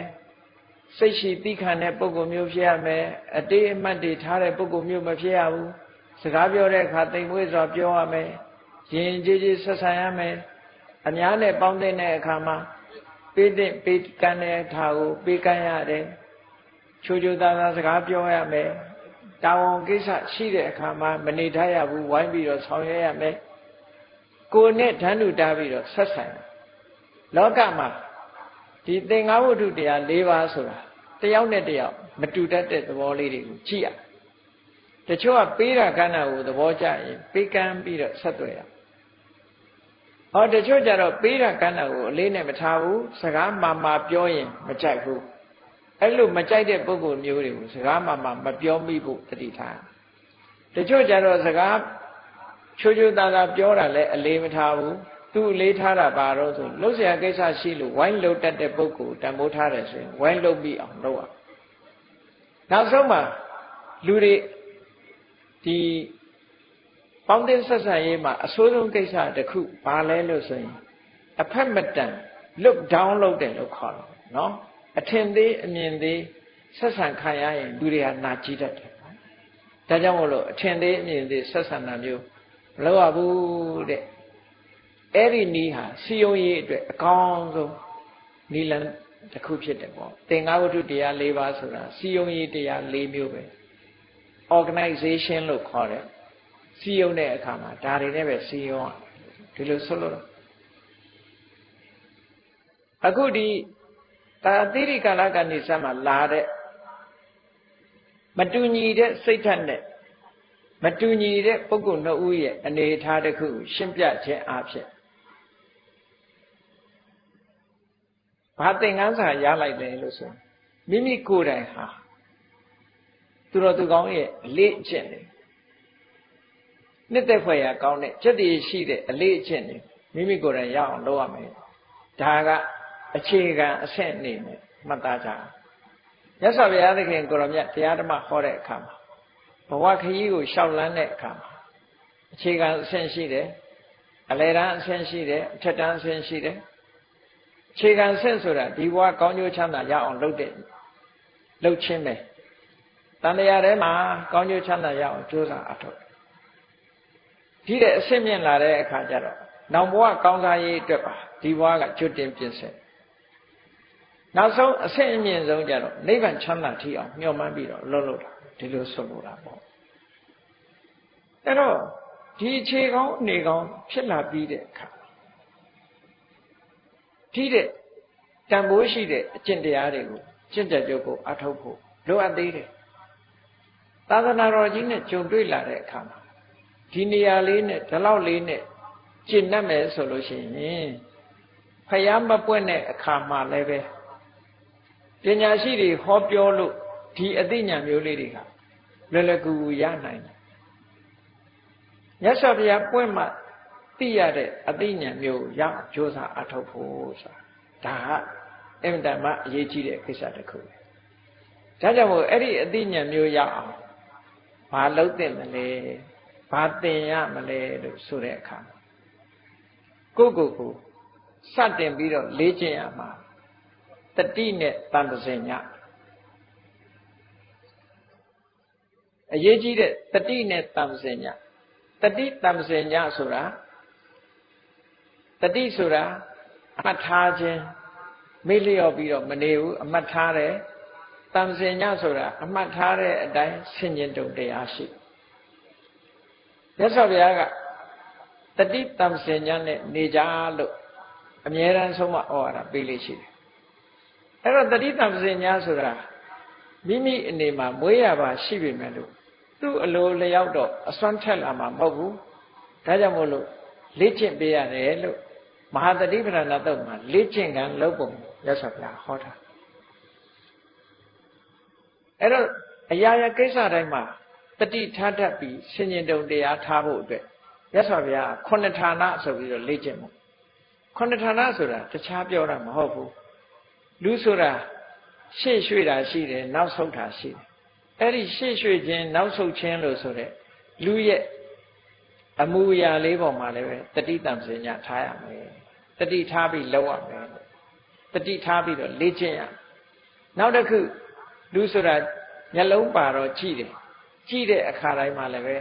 စိတ်ရှိသီးခံတဲ့ပုဂ္ဂိုလ်မျိုးဖြစ်ရမယ်အတေးအမှတ်တွေထားတဲ့ပုဂ္ဂိုလ်မျိုးမဖြစ်ရဘူးစကားပြောတဲ့အခါသိမ်မွေ့စွာပြောရမယ်ရင်ကြည်ကြည်ဆက်ဆံရမယ်အများနဲ့ပေါင်းတဲ့အခါမှာပေးတဲ့ပေးကမ်းတဲ့အခါကိုပေးကမ်းရတယ်ချိုးချိုးသားသားစကားပြောရမယ်တာဝန်ကိစ္စရှိတဲ့အခါမှာမနေထားရဘူးဝိုင်းပြီးတော့ဆောင်ရွက်ရမယ်ကိုယ်နဲ့ဓာတ်တူတားပြီးတော့ဆက်ဆံလောကမှာဒီသင်္ဃဝတ္ထုတရား၄ပါးဆိုတာတယောက်နဲ့တယောက်မတူတတ်တဲ့သဘောလေးတွေကိုကြည့်ရတချို့ကပေးတာကမ်းတာကိုသဘောကျရင်ပေးကမ်းပြီးတော့ဆက်သွယ်ရဟောတချို့ကြတော့ပေးတာကမ်းတာကိုအလေးနဲ့မထားဘူးစကားမှာပြောရင်မကြိုက်ဘူးအဲ့လိုမကြိုက်တဲ့ပုဂ္ဂိုလ်မျိုးတွေကိုစကားမှာမပြောမိဖို့တတိထားတချို့ကြတော့စကားချိုးချိုးသားသားပြောတာလည်းအလေးမထားဘူးသူ့အလေးထားတာပါတော့ဆိုလှုပ်ရှားကိစ္စရှိလို့ဝိုင်းလှုပ်တတ်တဲ့ပုဂ္ဂိုလ်တန်ဖိုးထားတယ်ဆိုရင်ဝိုင်းလှုပ်ပြီးအောင်လုပ်ရနောက်ဆုံးမှာလူတွေဒီပေါင်းတဲ့ဆက်ဆံရေးမှာအဆိုးဆုံးကိစ္စတစ်ခုဘာလဲလို့ဆိုရင်အဖက်မတန် look down လုပ်တယ်လို့ခေါ်တယ်နော်အထင်သေးအမြင်သေးဆက်ဆံခံရရင်လူတွေကနာကြည့်တတ်တယ်ဒါကြောင့်မို့လို့အထင်သေးအမြင်သေးဆက်ဆံတာမျိုးမလုပ်ရဘူးတဲ့အဲ့ဒီနည်းဟာစီယုံရေးအတွက်အကောင်းဆုံးနည်းလမ်းတစ်ခုဖြစ်တယ်ပေါ့သင်္ဃဝတ္ထုတရား၄ပါးဆိုတာစီယုံရေးတရား၄မျိုးပဲ organization လို့ခေါ်တယ်စီယုံတဲ့အခါမှာဒါတွေနဲ့ပဲစီယုံဒီလိုဆိုလို့အခုဒီတာတိရိကာလကနေစမှလာတဲ့မတူညီတဲ့စိတ်ဓာတ်နဲ့မတူညီတဲ့ပုဂ္ဂိုလ်နှစ်ဦးရဲ့အနေအထားတစ်ခုကိုရှင်းပြခြင်းအဖြစ်ဘာသင်္ကန်းစာရလိုက်တယ်လို့ဆိုမိမိကိုယ်တိုင်ဟာသူတော်သူကောင်းရဲ့အလေးအကျင့်တွေနှစ်သက်ဖွယ်ရာကောင်းတဲ့ကျက်တည်ရှိတဲ့အလေးအကျင့်တွေမိမိကိုယ်တိုင်ရအောင်လုပ်ရမယ်ဒါကအခြေခံအဆင့်အနေနဲ့မှတ်သားကြအောင်မြတ်စွာဘုရားသခင်ကိုရောမြတ်တရားဓမ္မဟောတဲ့အခါမှာဘဝခရီးကိုရှောက်လန်းတဲ့အခါမှာအခြေခံအဆင့်ရှိတယ်အလယ်တန်းအဆင့်ရှိတယ်အထက်တန်းအဆင့်ရှိတယ်အခြေခံအဆင့်ဆိုတာဒီဘဝကောင်းကျိုးချမ်းသာရအောင်လုပ်တဲ့လုပ်ခြင်းပဲ တန်တရားထဲမှာကောင်းကျိုးချမ်းသာရအောင်ကြိုးစားအထောက်ဒီတဲ့အဆင့်မြင့်လာတဲ့အခါကျတော့နောက်ဘဝကောင်းစားရေးအတွက်ပါဒီဘဝကကျွတ်တင်ပြင်ဆင်နောက်ဆုံးအဆင့်အမြင့်ဆုံးကျတော့နိဗ္ဗာန်ချမ်းသာထီအောင်မျှော်မှန်းပြီးတော့လုပ်တာဒီလိုဆိုလိုတာပေါ့အဲ့တော့ဒီအခြေကောင်းအနေကောင်းဖြစ်လာပြီးတဲ့အခါဒီတဲ့တန်ဖိုးရှိတဲ့အကျင့်တရားတွေကိုကျင့်ကြံကြုတ်ကိုအထောက်ဖို့လိုအပ်သေးတယ်သာသနာတော်ကြီးနဲ့ကြုံတွေ့လာတဲ့အခါမှာဒီနေရာလေးနဲ့ဒီလောက်လေးနဲ့ကျင့်တတ်မယ်ဆိုလို့ရှိရင်ဖယားမပွင့်တဲ့အခါမှာလည်းပဲပညာရှိတွေဟောပြောလို့ဒီအသိဉာဏ်မျိုးလေးတွေကလွယ်လွယ်ကူကူရနိုင်တယ်မြတ်စွာဘုရားပွင့်မှသိရတဲ့အသိဉာဏ်မျိုးရအောင်ကြိုးစားအထောက်ဖို့ဆိုတာဒါကအင်မတန်မှအရေးကြီးတဲ့ကိစ္စတစ်ခုပဲဒါကြောင့်မို့အဲ့ဒီအသိဉာဏ်မျိုးရအောင်ဘာလုပ်သင့်မလဲဘာသင်ရမလဲလို့ဆိုတဲ့အခါကိုစတင်ပြီးတော့လေ့ကျင့်ရမှာတတိနဲ့တန်တစင်ညအရေးကြီးတဲ့တတိနဲ့တန်တစင်ညတတိတန်တစင်ညဆိုတာတတိဆိုတာအမှတ်ထားခြင်းမေ့လျော့ပြီးတော့မနေဘူးအမှတ်ထားတယ်တန်တစင်ညဆိုတာအမှတ်ထားတဲ့အတိုင်းဆင်ញင်တုံတရားရှိမြတ်စွာဘုရားကတတိတံစင်ညာနဲ့နေကြလို့အမြဲတမ်းဆုံးမဩဝါဒပေးလို့ရှိတယ်အဲ့တော့တတိတံစင်ညာဆိုတာမိမိအနေမှာမွေးရပါရှိပေမဲ့လို့သူ့အလိုလျောက်တော့အစွမ်းထက်လာမှာမဟုတ်ဘူးဒါကြောင့်မို့လို့လေ့ကျင့်ပေးရတယ်လို့မဟာတတိပဌာနာတုတ်မှာလေ့ကျင့်ကံလုပ်ပုံမြတ်စွာဘုရားဟောတာအဲ့တော့အရာရာကိစ္စတိုင်းမှာတတိထားတတ်ပြီးဆင်ញင်တုံတရားထားဖို့အတွက်မြတ်စွာဘုရားခုနှစ်ဌာနဆိုပြီးတော့လေ့ကျင့်မှုခုနှစ်ဌာနဆိုတာတခြားပြောတာမဟုတ်ဘူးလူဆိုတာရှေ့ရွှေ့တာရှိတယ်နောက်ဆုတ်တာရှိတယ်အဲ့ဒီရှေ့ရွှေ့ခြင်းနောက်ဆုတ်ခြင်းလို့ဆိုတဲ့လူရဲ့အမူအရာလေးပေါ်မှာလည်းပဲတတိတံစင်ညာထားရမယ်တတိထားပြီးလောက်ရမယ်တတိထားပြီးတော့လေ့ကျင့်ရနောက်တစ်ခုလူဆိုတာမျက်လုံးပါတော့ကြည့်တယ်ကြည့်တဲ့အခါတိုင်းမှာလည်းပဲ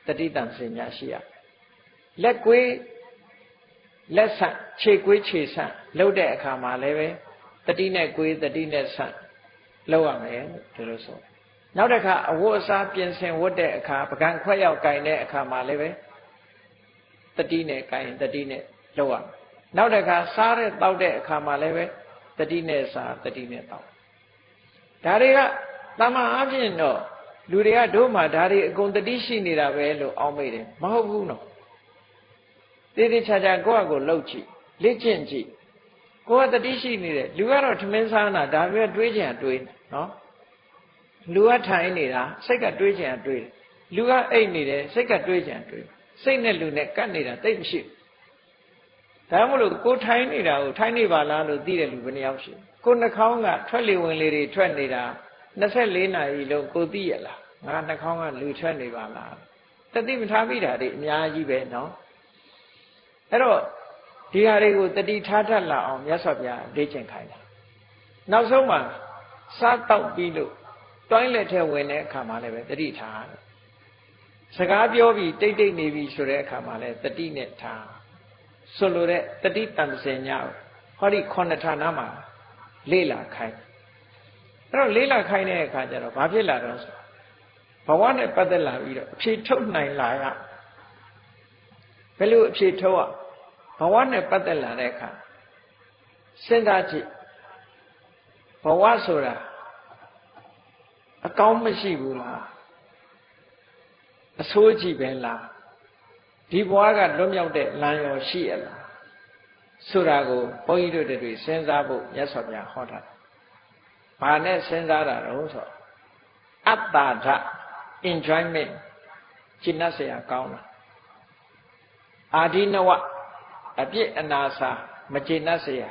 တတိတံစင်ညာရှိရလက်ကွေးလက်ဆန့်ခြေကွေးခြေဆန့်လှုပ်တဲ့အခါမှာလည်းပဲတတိနဲ့ကွေးတတိနဲ့ဆန့်လှုပ်ရမယ်ဒီလိုဆိုနောက်တစ်ခါအဝတ်အစားပြင်ဆင်ဝတ်တဲ့အခါပကံခွက်ရောက်ကင်တဲ့အခါမှာလည်းပဲတတိနဲ့ကင်တတိနဲ့လှုပ်ရမယ်နောက်တစ်ခါစားတဲ့တောက်တဲ့အခါမှာလည်းပဲတတိနဲ့စားတတိနဲ့တောက်ဒါတွေကတမန်အပြင်တော့လူတွေကတို့မှဒါတွေအကုန်တတိရှိနေတာပဲလို့အောင်းမိတယ်မဟုတ်ဘူးနော်တေးသေးချာချာကိုယ့်အကိုလှုပ်ကြည့်လေ့ကျင့်ကြည့်ကိုယ်ကတတိရှိနေတယ်လူကတော့ထမင်းစားတာဒါပဲတွေးကြံတွေးနော်လူကထိုင်နေတာစိတ်ကတွေးကြံတွေးလူကအိတ်နေတယ်စိတ်ကတွေးကြံတွေးစိတ်နဲ့လူနဲ့ကပ်နေတာတိတ်မရှိဒါမှမဟုတ်ကိုထိုင်နေတာကိုထိုင်နေပါလားလို့သိတဲ့လူဘယ်နှယောက်ရှိကိုနှာခေါင်းကထွက်လေဝင်လေတွေထွက်နေတာ24နာရီလုံးကိုသိရလားငါနှာခေါင်းကလူထွက်နေပါလားတတိမထားမိတာတွေအများကြီးပဲနော်အဲ့တော့ဒီဟာတွေကိုတတိထားတတ်လာအောင်မြတ်စွာဘုရားလေ့ကျင့်ခိုင်းတာနောက်ဆုံးမှာစားတောက်ပြီးလို့တွိုင်းလက်ထဲဝင်တဲ့အခါမှာလည်းပဲတတိထားစကားပြောပြီးတိတ်တိတ်နေပြီဆိုတဲ့အခါမှာလည်းတတိနဲ့ထားဆိုလိုတဲ့တတိတံစင်ညာဟောဒီခုနှစ်ဌာနမှာလေ့လာခိုင်းအဲ့တော့လေးလာခိုင်းတဲ့အခါကျတော့ဘာဖြစ်လာတော့ဆိုဘဝနဲ့ပတ်သက်လာပြီးတော့အဖြေထုတ်နိုင်လာရဘယ်လိုအဖြေထုတ်ရဘဝနဲ့ပတ်သက်လာတဲ့အခါစဉ်းစားကြည့်ဘဝဆိုတာအကောင်းမရှိဘူးလားအဆိုးကြီးပဲလားဒီဘဝကလွတ်မြောက်တဲ့လမ်းရောရှိရလားဆိုတာကိုဘုန်းကြီးတို့တွေစဉ်းစားဖို့မြတ်စွာဘုရားဟောတာဘာနဲ့စဉ်းစားတာတော့ဆိုအတ္တာဓ enjoyment ကျင့်တ်เสียကောင်းတာအာဒီနဝအပြစ်အနာစာမကျင့်တ်เสีย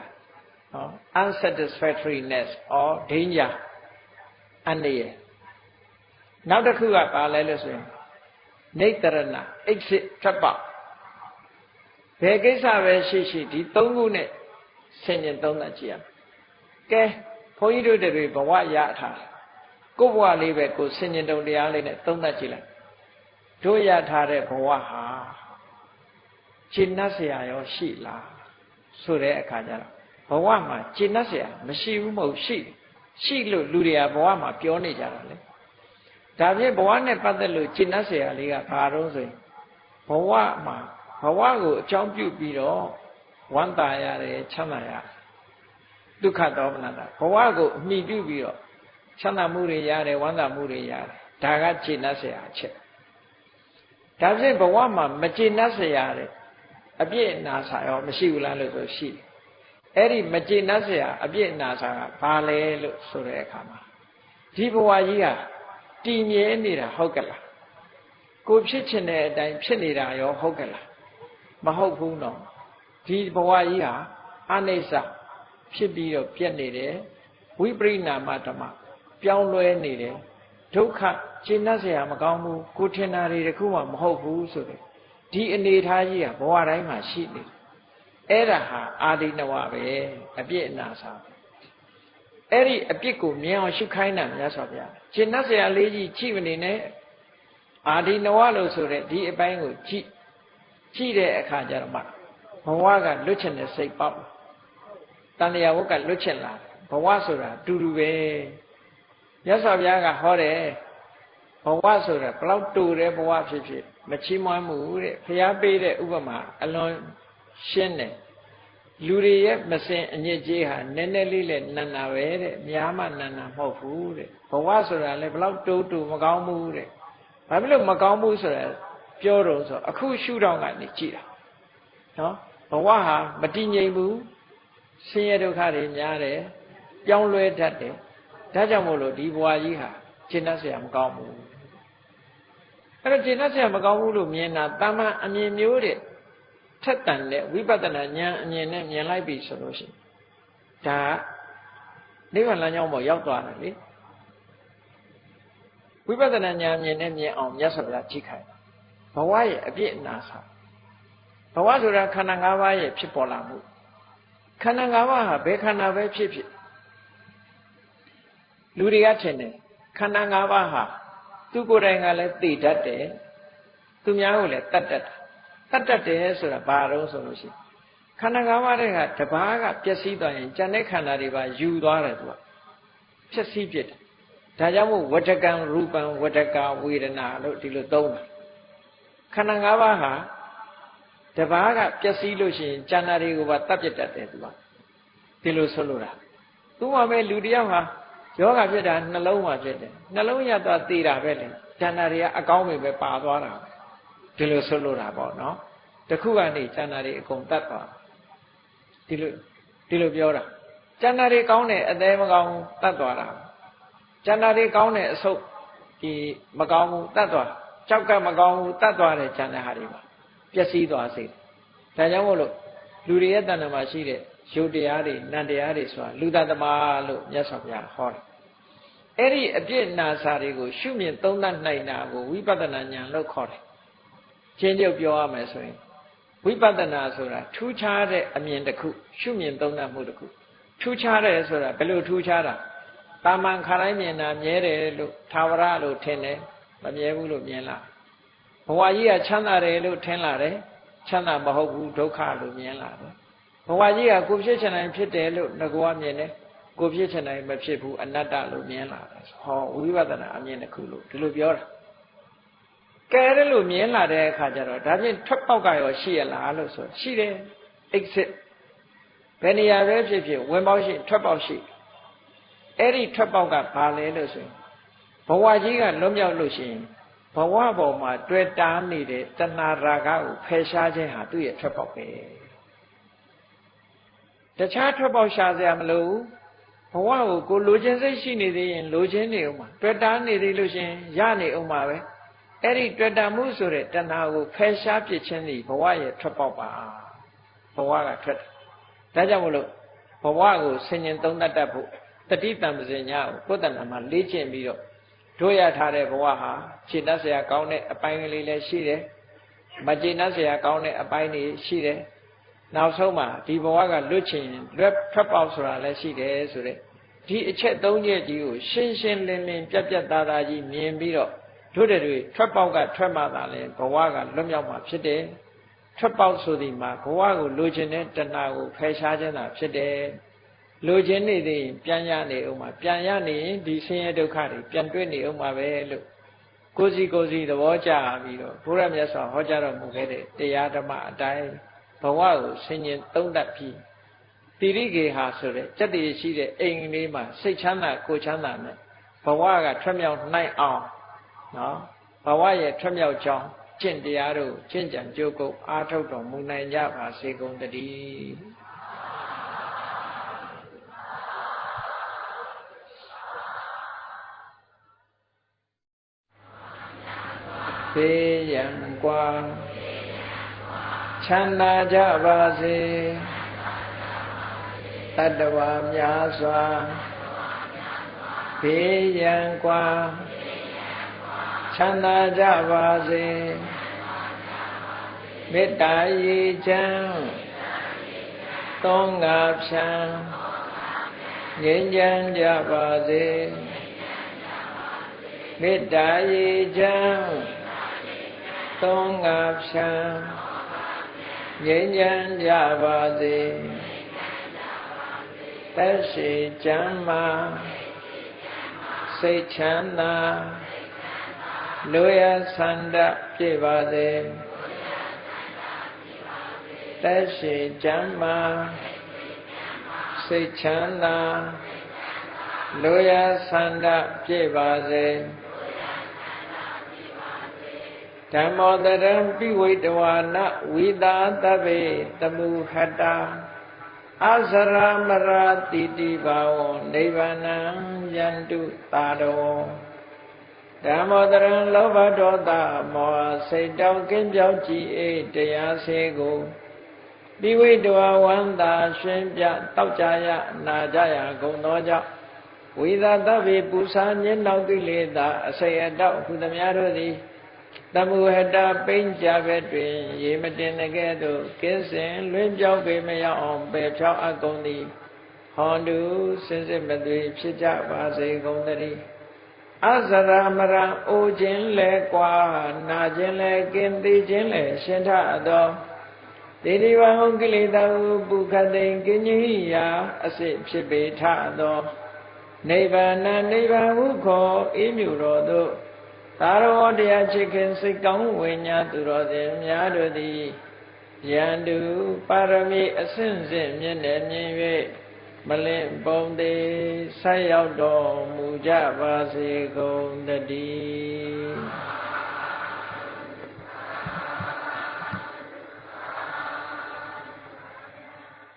နော် unsatisfactoriness or danger အနေရနောက်တစ်ခုကပါလဲလို့ဆိုရင်နေတရဏ exit ထွက်ပေါက်ဘယ်ကိစ္စပဲရှိရှိဒီသုံးခုနဲ့ဆင်ញင်သုံးသပ်ကြည့်ရမယ်ကဲဘုန်းကြီးတို့တွေဘဝရထား ကိုဘဝလေးပဲကိုဆင်ញင်တုံတရားလေးနဲ့သုံးသပ်ကြည့်လိုက်တို့ရထားတဲ့ဘဝဟာရှင်းနှက်เสียရောရှိလားဆိုတဲ့အခါကျတော့ဘဝမှာရှင်းနှက်เสียမရှိဘူးမဟုတ်ရှိလို့လူတွေကဘဝမှာပြောနေကြတာလေဒါဖြင့်ဘဝနဲ့ပတ်သက်လို့ရှင်းနှက်เสียလေးကဘာတော့ဆိုရင်ဘဝမှာဘဝကိုအကြောင်းပြုပြီးတော့ဝမ်းသာရတယ်ချမ်းသာရတယ်ဒုက္ခဒေါမနတာဘဝကိုအမိပြုပြီးတော့ချမ်းသာမှုတွေရတယ်ဝမ်းသာမှုတွေရတယ်ဒါကရှင်းနှက်เสียအချက်ဒါဖြင့်ဘဝမှာမရှင်းနှက်เสียတဲ့အပြည့်အနာစာရောမရှိဘူးလားလို့ဆိုရှိတယ်အဲ့ဒီမကျေနပ်เสียအပြည့်အနာစာကဘာလဲလို့ဆိုတဲ့အခါမှာဒီဘဝကြီးကတည်မြဲနေတာဟုတ်ကလားကိုဖြစ်ချင်တဲ့အတိုင်းဖြစ်နေတာရောဟုတ်ကလားမဟုတ်ဘူးနော်ဒီဘဝကြီးဟာအနိစ္စဖြစ်ပြီးတော့ပြတ်နေတယ်ဝိပရိနာမဓမ္မပြောင်းလဲနေတယ်ဒုက္ခကျေနပ်เสียမကောင်းဘူးကိုထင်တာတွေတခုမှမဟုတ်ဘူးဆိုတဲ့ဒီအနေထားကြီးကဘဝတိုင်းမှာရှိနေတယ်အဲ့ဒါဟာအာဒိနဝပဲအပြစ်အနာစာအဲ့ဒီအပြစ်ကိုမြင်အောင်ရှုခိုင်းတာမြတ်စွာဘုရားရှင်းနှက်เสียလေးကြီးကြည့်မနေနဲ့အာဒိနဝလို့ဆိုတဲ့ဒီအပိုင်းကိုကြည့်တဲ့အခါကျတော့မှဘဝကလွတ်ချင်တဲ့စိတ်ပေါက်တန်လျာဝတ်ကလွတ်ချင်လာဘဝဆိုတာတူတူပဲမြတ်စွာဘုရားကဟောတယ်ဘဝဆိုတာဘလောက်တူတဲ့ဘဝဖြစ်ဖြစ်မချီးမွမ်းမှုတဲ့ဘုရားပေးတဲ့ဥပမာအလွန်ရှင်းတယ်လူတွေရဲ့မစင်အညစ်အကြေးဟာနည်းနည်းလေးနဲ့နန္နာပဲတဲ့များမှနန္နာမဟုတ်ဘူးတဲ့ဘဝဆိုတာလည်းဘလောက်တူမကောင်းဘူးတဲ့ဘာဖြစ်လို့မကောင်းဘူးဆိုတာပြောတော့ဆိုအခုရှုထောင့်ကနေကြည့်တာနော်ဘဝဟာမတည်ငြိမ်ဘူးဆင်းရဲဒုက္ခတွေများတယ်ပြောင်းလဲတတ်တယ်ဒါကြောင့်မို့လို့ဒီဘဝကြီးဟာရှင်းတတ်เสียမကောင်းဘူးအဲ့တော့ရှင်းတတ်เสียမကောင်းဘူးလို့မြင်တာတမန်အမြင်မျိုးတဲ့ထက်တန်တဲ့ဝိပဿနာဉာဏ်အမြင်နဲ့မြင်လိုက်ပြီဆိုလို့ရှိရင်ဒါနိဗ္ဗာန်လမ်းကြောင်းပေါ်ရောက်သွားတယ်လေဝိပဿနာဉာဏ်အမြင်နဲ့မြင်အောင်မြတ်စွာဘုရားကြည့်ခိုင်းဘဝရဲ့အပြည့်အနာစာဘဝဆိုတာခန္ဓာ၅ပါးရဲ့ဖြစ်ပေါ်လာမှုခန္ဓာ၅ပါးဟာဘယ်ခန္ဓာပဲဖြစ်ဖြစ်လူတွေကထင်တယ်ခန္ဓာ၅ပါးဟာသူကိုယ်တိုင်ကလည်းသိတတ်တယ်သူများကိုလည်းတတ်တတ်တတ်တယ်ဆိုတာဘာလို့ဆိုလို့ရှိရင်ခန္ဓာ၅ပါးတွေကတဘာကပျက်စီးသွားရင်ကျန်တဲ့ခန္ဓာတွေပါယူသွားတယ်သူကပျက်စီးပြစ်တယ်ဒါကြောင့်မို့ဝတ္တကံရူပံဝတ္တကဝေဒနာလို့ဒီလိုသုံးတာခန္ဓာ၅ပါးဟာတဘာကပျက်စီးလို့ရှိရင်ကျန်တာတွေကိုပါတတ်ပြစ်တတ်တယ်သူကဒီလိုဆိုလို့တာသူမှပဲလူတယောက်ဟာယောဂဖြစ်တာနှလုံးမှာဖြစ်တယ်နှလုံးရသွားသိတာပဲလေကျန်တာတွေကအကောင်းပဲပါသွားတာဒီလိုဆိုလို့တာပေါ့နော်တခုကနေကျန်တာတွေအကုန်တတ်သွားဒီလိုပြောတာကျန်တာတွေကောင်းတယ်အသေးမကောင်းတတ်သွားတာကျန်တာတွေကောင်းတယ်အဆုပ်ဒီမကောင်းဘူးတတ်သွားကြောက်ကမကောင်းဘူးတတ်သွားတယ်ကျန်တဲ့ဟာတွေပါပျက်စီးသွားစေတယ်ဒါကြောင့်မို့လို့လူတွေရဲ့တဏ္ဍာမှာရှိတဲ့ရုပ်တရားတွေနံတရားတွေဆိုတာလူသားသမားလို့မြတ်စွာဘုရားဟောတယ်အဲ့ဒီအပြစ်နာစာတွေကိုရှုမြင်သုံးသပ်နိုင်တာကိုဝိပဿနာဉာဏ်လို့ခေါ်တယ်ချင်းကျုပ်ပြောရမယ်ဆိုရင်ဝိပဿနာဆိုတာထူးခြားတဲ့အမြင်တစ်ခုရှုမြင်သုံးသပ်မှုတစ်ခုထူးခြားတယ်ဆိုတာဘယ်လိုထူးခြားတာတာမန်ခါတိုင်းမြင်တာမြဲတယ်လို့သာဝရလို့ထင်တယ်မမြဲဘူးလို့မြင်လာဘဝကြီးကချမ်းသာတယ်လို့ထင်လာတယ်ချမ်းသာမဟုတ်ဘူးဒုက္ခလို့မြင်လာတယ်ဘဝကြီးကကိုဖြစ်ချင်တိုင်းဖြစ်တယ်လို့ငကောမြင်တယ်ကိုဖြစ်ချင်တိုင်းမဖြစ်ဘူးအနတ္တလို့မြင်လာတယ်ဟောဝိပဿနာအမြင်တစ်ခုလို့ဒီလိုပြောတာကဲတယ်လို့မြင်လာတဲ့အခါကျတော့ဒါဖြင့်ထွက်ပေါက်ကရောရှိရလားလို့ဆိုရှိတယ် exit ဘယ်နေရာပဲဖြစ်ဖြစ်ဝင်ပေါက်ရှိထွက်ပေါက်ရှိအဲ့ဒီထွက်ပေါက်ကဘာလဲလို့ဆိုရင်ဘဝကြီးကလွတ်မြောက်လို့ရှိရင်ဘဝပေါ်မှာတွေ့တားနေတဲ့တဏှာရာဂကိုဖယ်ရှားခြင်းဟာသူ့ရဲ့ထွက်ပေါက်ပဲတခြားထွက်ပေါက်ရှာစရာမလိုဘဝကိုလိုချင်စိတ်ရှိနေသေးရင်လိုချင်နေအောင်ပါတွေ့တားနေသေးလို့ရှိရင်ရနေအောင်ပါပဲအဲ့ဒီတွေ့တာမှုဆိုတဲ့တဏှာကိုဖယ်ရှားပြစ်ခြင်းသည်ဘဝရဲ့ထွက်ပေါက်ပါဘဝကထွက်တယ်ဒါကြောင့်မလို့ဘဝကိုဆင်ញင်သုံးသပ်တတ်ဖို့တတိတံပဇင်ညာကိုကိုယ်တဏ္ဍာမှာလေ့ကျင့်ပြီးတော့တို့ရထားတဲ့ဘဝဟာခြေတတ်เสียကောင်းတဲ့အပိုင်းကလေးလည်းရှိတယ်မခြေတတ်เสียကောင်းတဲ့အပိုင်းတွေရှိတယ်နောက်ဆုံးမှာဒီဘဝကလွတ်ချင်လွတ်ထွက်ပေါက်ဆိုတာလည်းရှိတယ်ဆိုတဲ့ ဒီအချက်၃ချက်ကြီးကိုရှင်းရှင်းလင်းလင်းပြတ်ပြတ်သားသားကြီးမြင်ပြီးတော့တို့တွေထွက်ပေါက်ကထွက်မှသာလဲဘဝကလွတ်မြောက်မှာဖြစ်တယ်ထွက်ပေါက်ဆိုဒီမှာဘဝကိုလိုချင်တဲ့တဏှာကိုဖယ်ရှားခြင်းသာဖြစ်တယ်လိုချင်နေသည်ပြန်ရနေအောင်မှာပြန်ရနေရင်ဒီဆင်းရဲဒုက္ခတွေပြန်တွေ့နေအောင်မှာပဲလို့ကိုစီသဘောကျပြီးတော့ဘုရားမြတ်စွာဟောကြားတော်မူခဲ့တဲ့တရားဓမ္မအတိုင်းဘဝကိုဆင်ញင်သုံးသပ်ပြီးတိရိကေဟာဆိုတဲ့စက်တည်ရှိတဲ့အိမ်လေးမှာစိတ်ချမ်းသာကိုချမ်းသာနဲ့ဘဝကထွက်မြောက်နိုင်အောင်နော်ဘဝရဲ့ထွက်မြောက်ကြောင်းကျင့်တရားတို့ကျင့်ကြံကြိုးကုပ်အားထုတ်တော်မူနိုင်ကြပါစေကုန်သတည်းဘေးရန်ကွာချမ်းသာကြပါစေတတ္တဝါများစွာဘေးရန်ကွာချမ်းသာကြပါစေမေတ္တာရေချမ်းသုံးငါဖြံငြိမ်းချမ်းကြပါစေမေတ္တာရေချမ်းသုံးငါဖြံငြိမ်းချမ်းကြပါစေသက်ရှိချမ်းသာစိတ်ချမ်းသာလူရဆန္ဒပြည့်ပါစေသက်ရှိချမ်းသာစိတ်ချမ်းသာလူရဆန္ဒပြည့်ပါစေဓမ္မောတရံပိဝိတဝါနဝိသာတဗ္ဗေတမုဟတာအစရမရာတိတိဘာဝနိဗ္ဗာနံယန္တုတာရောဓမ္မောတရံလောဘဒေါသမောဟစိတ်တောင်းကင်းပြောင်းကြည်အေးတရားစေကိုပိဝိတဝါဝန္တာရှင်ပြတောက်ကြရနာကြရကုန်သောကြောင့်ဝိသာတဗ္ဗေပူဇာညင်းနောက်ကိလေသာအစိတ်အတောက်ဟုသမျှတို့သည်တမုဟတာပိဉ္ကြဘက်တွင်ရေမတင်တဲ့ကဲ့သို့ကင်းစင်လွင်ပြောင်းပေမရောက်အောင်ပယ်ဖြောင်းအပ်ကုန်သည်ဟောတုစင်စစ်မသွေဖြစ်ကြပါစေကုန်သတည်းအစရမရံအိုခြင်းလဲကွာနာခြင်းလဲကင်းသိခြင်းလဲရှင်ထသောဒေဒီဝဟောကိလေသာဟုပုခတိန်ကင်းကြီးရာအစစ်ဖြစ်ပေထသောနိဗ္ဗာန်နိဗ္ဗာန်ဟုခေါ်အေးမြူတော်သို့သာရောတရားချစ်ခင်စိတ်ကောင်းဝိညာဉ်သူတော်စင်များတို့သည်ယန္တုပါရမီအစဉ်စဉ်မြင့်နေမြင်၍မလင့်ပုံသေးဆက်ရောက်တော်မူကြပါစေကုန်သတည်း